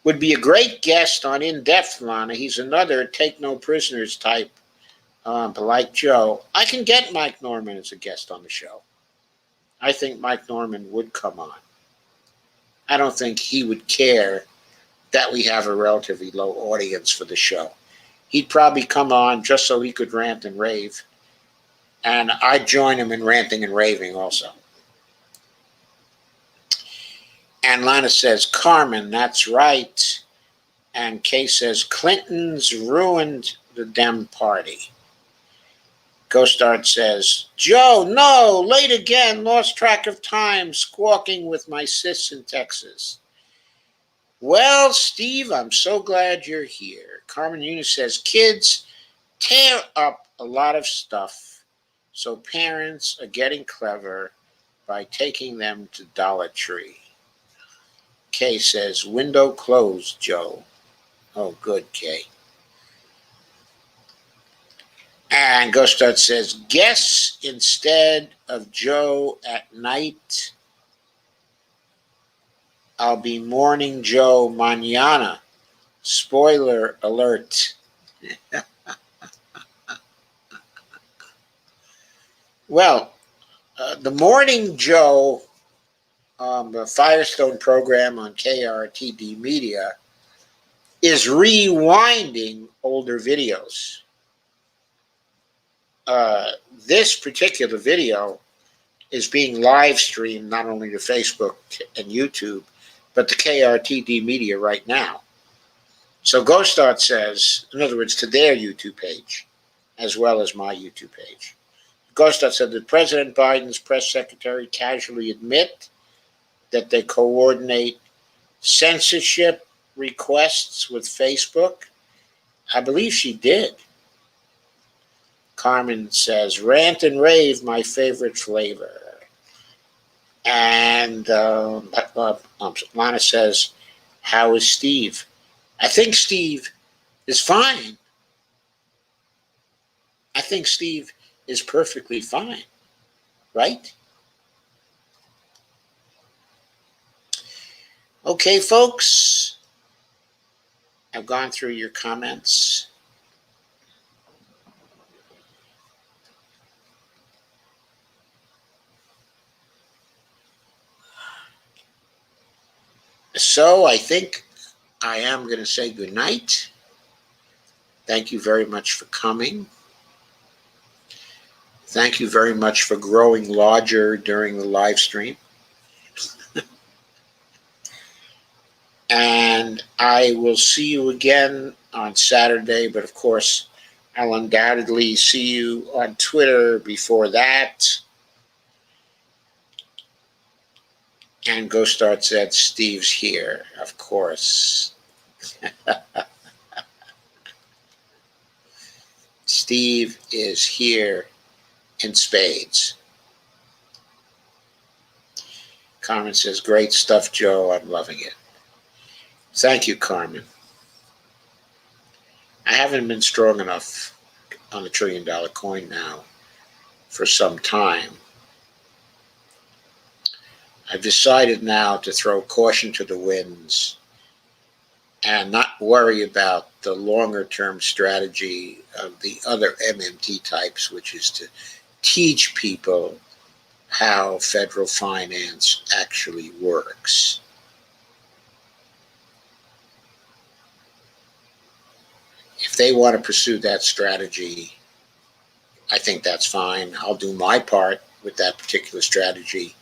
Would be a great guest on In Depth, Lana. He's another take no prisoners type, like Joe. I can get Mike Norman as a guest on the show. I think Mike Norman would come on. I don't think he would care that we have a relatively low audience for the show. He'd probably come on just so he could rant and rave, and I'd join him in ranting and raving also. And Lana says, Carmen, that's right. And Kay says, Clinton's ruined the Dem Party. Ghost Art says, Joe, no, late again, lost track of time, squawking with my sis in Texas. Well, Steve, I'm so glad you're here. Carmen Yunus says, kids tear up a lot of stuff, so parents are getting clever by taking them to Dollar Tree. Kay says, window closed, Joe. Oh, good, Kay. And Ghost Art says, guess instead of Joe at night, I'll be mourning Joe mañana. Spoiler alert. Well, the Morning Joe, the Firestone program on KRTD Media, is rewinding older videos. This particular video is being live streamed not only to Facebook and YouTube, but to KRTD Media right now. So Ghost Art says, in other words, to their YouTube page, as well as my YouTube page. Ghost Art said that President Biden's press secretary casually admit that they coordinate censorship requests with Facebook. I believe she did. Carmen says, rant and rave, my favorite flavor. And Lana says, how is Steve? I think Steve is fine. I think Steve is perfectly fine, right? Okay, folks, I've gone through your comments. So I think I am going to say good night. Thank you very much for coming. Thank you very much for growing larger during the live stream. And I will see you again on Saturday, but of course, I'll undoubtedly see you on Twitter before that. And Ghost Art said, Steve's here, of course. Steve is here in spades. Carmen says, great stuff, Joe. I'm loving it. Thank you, Carmen. I haven't been strong enough on the $1 trillion coin now for some time. I've decided now to throw caution to the winds and not worry about the longer term strategy of the other MMT types, which is to teach people how federal finance actually works. If they want to pursue that strategy, I think that's fine. I'll do my part with that particular strategy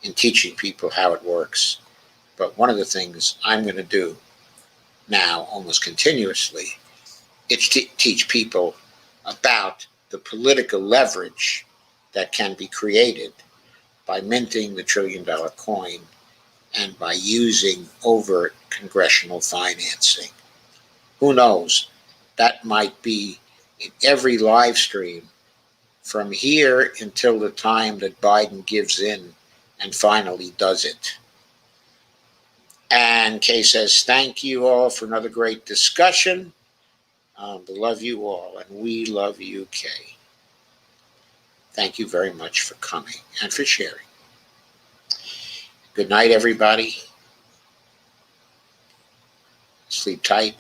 in teaching people how it works. But one of the things I'm going to do now almost continuously is teach people about the political leverage that can be created by minting the $1 trillion coin and by using overt congressional financing. Who knows? That might be in every live stream from here until the time that Biden gives in and finally does it. And Kay says, thank you all for another great discussion. Love you all, and we love you, Kay. Thank you very much for coming and for sharing. Good night, everybody. Sleep tight.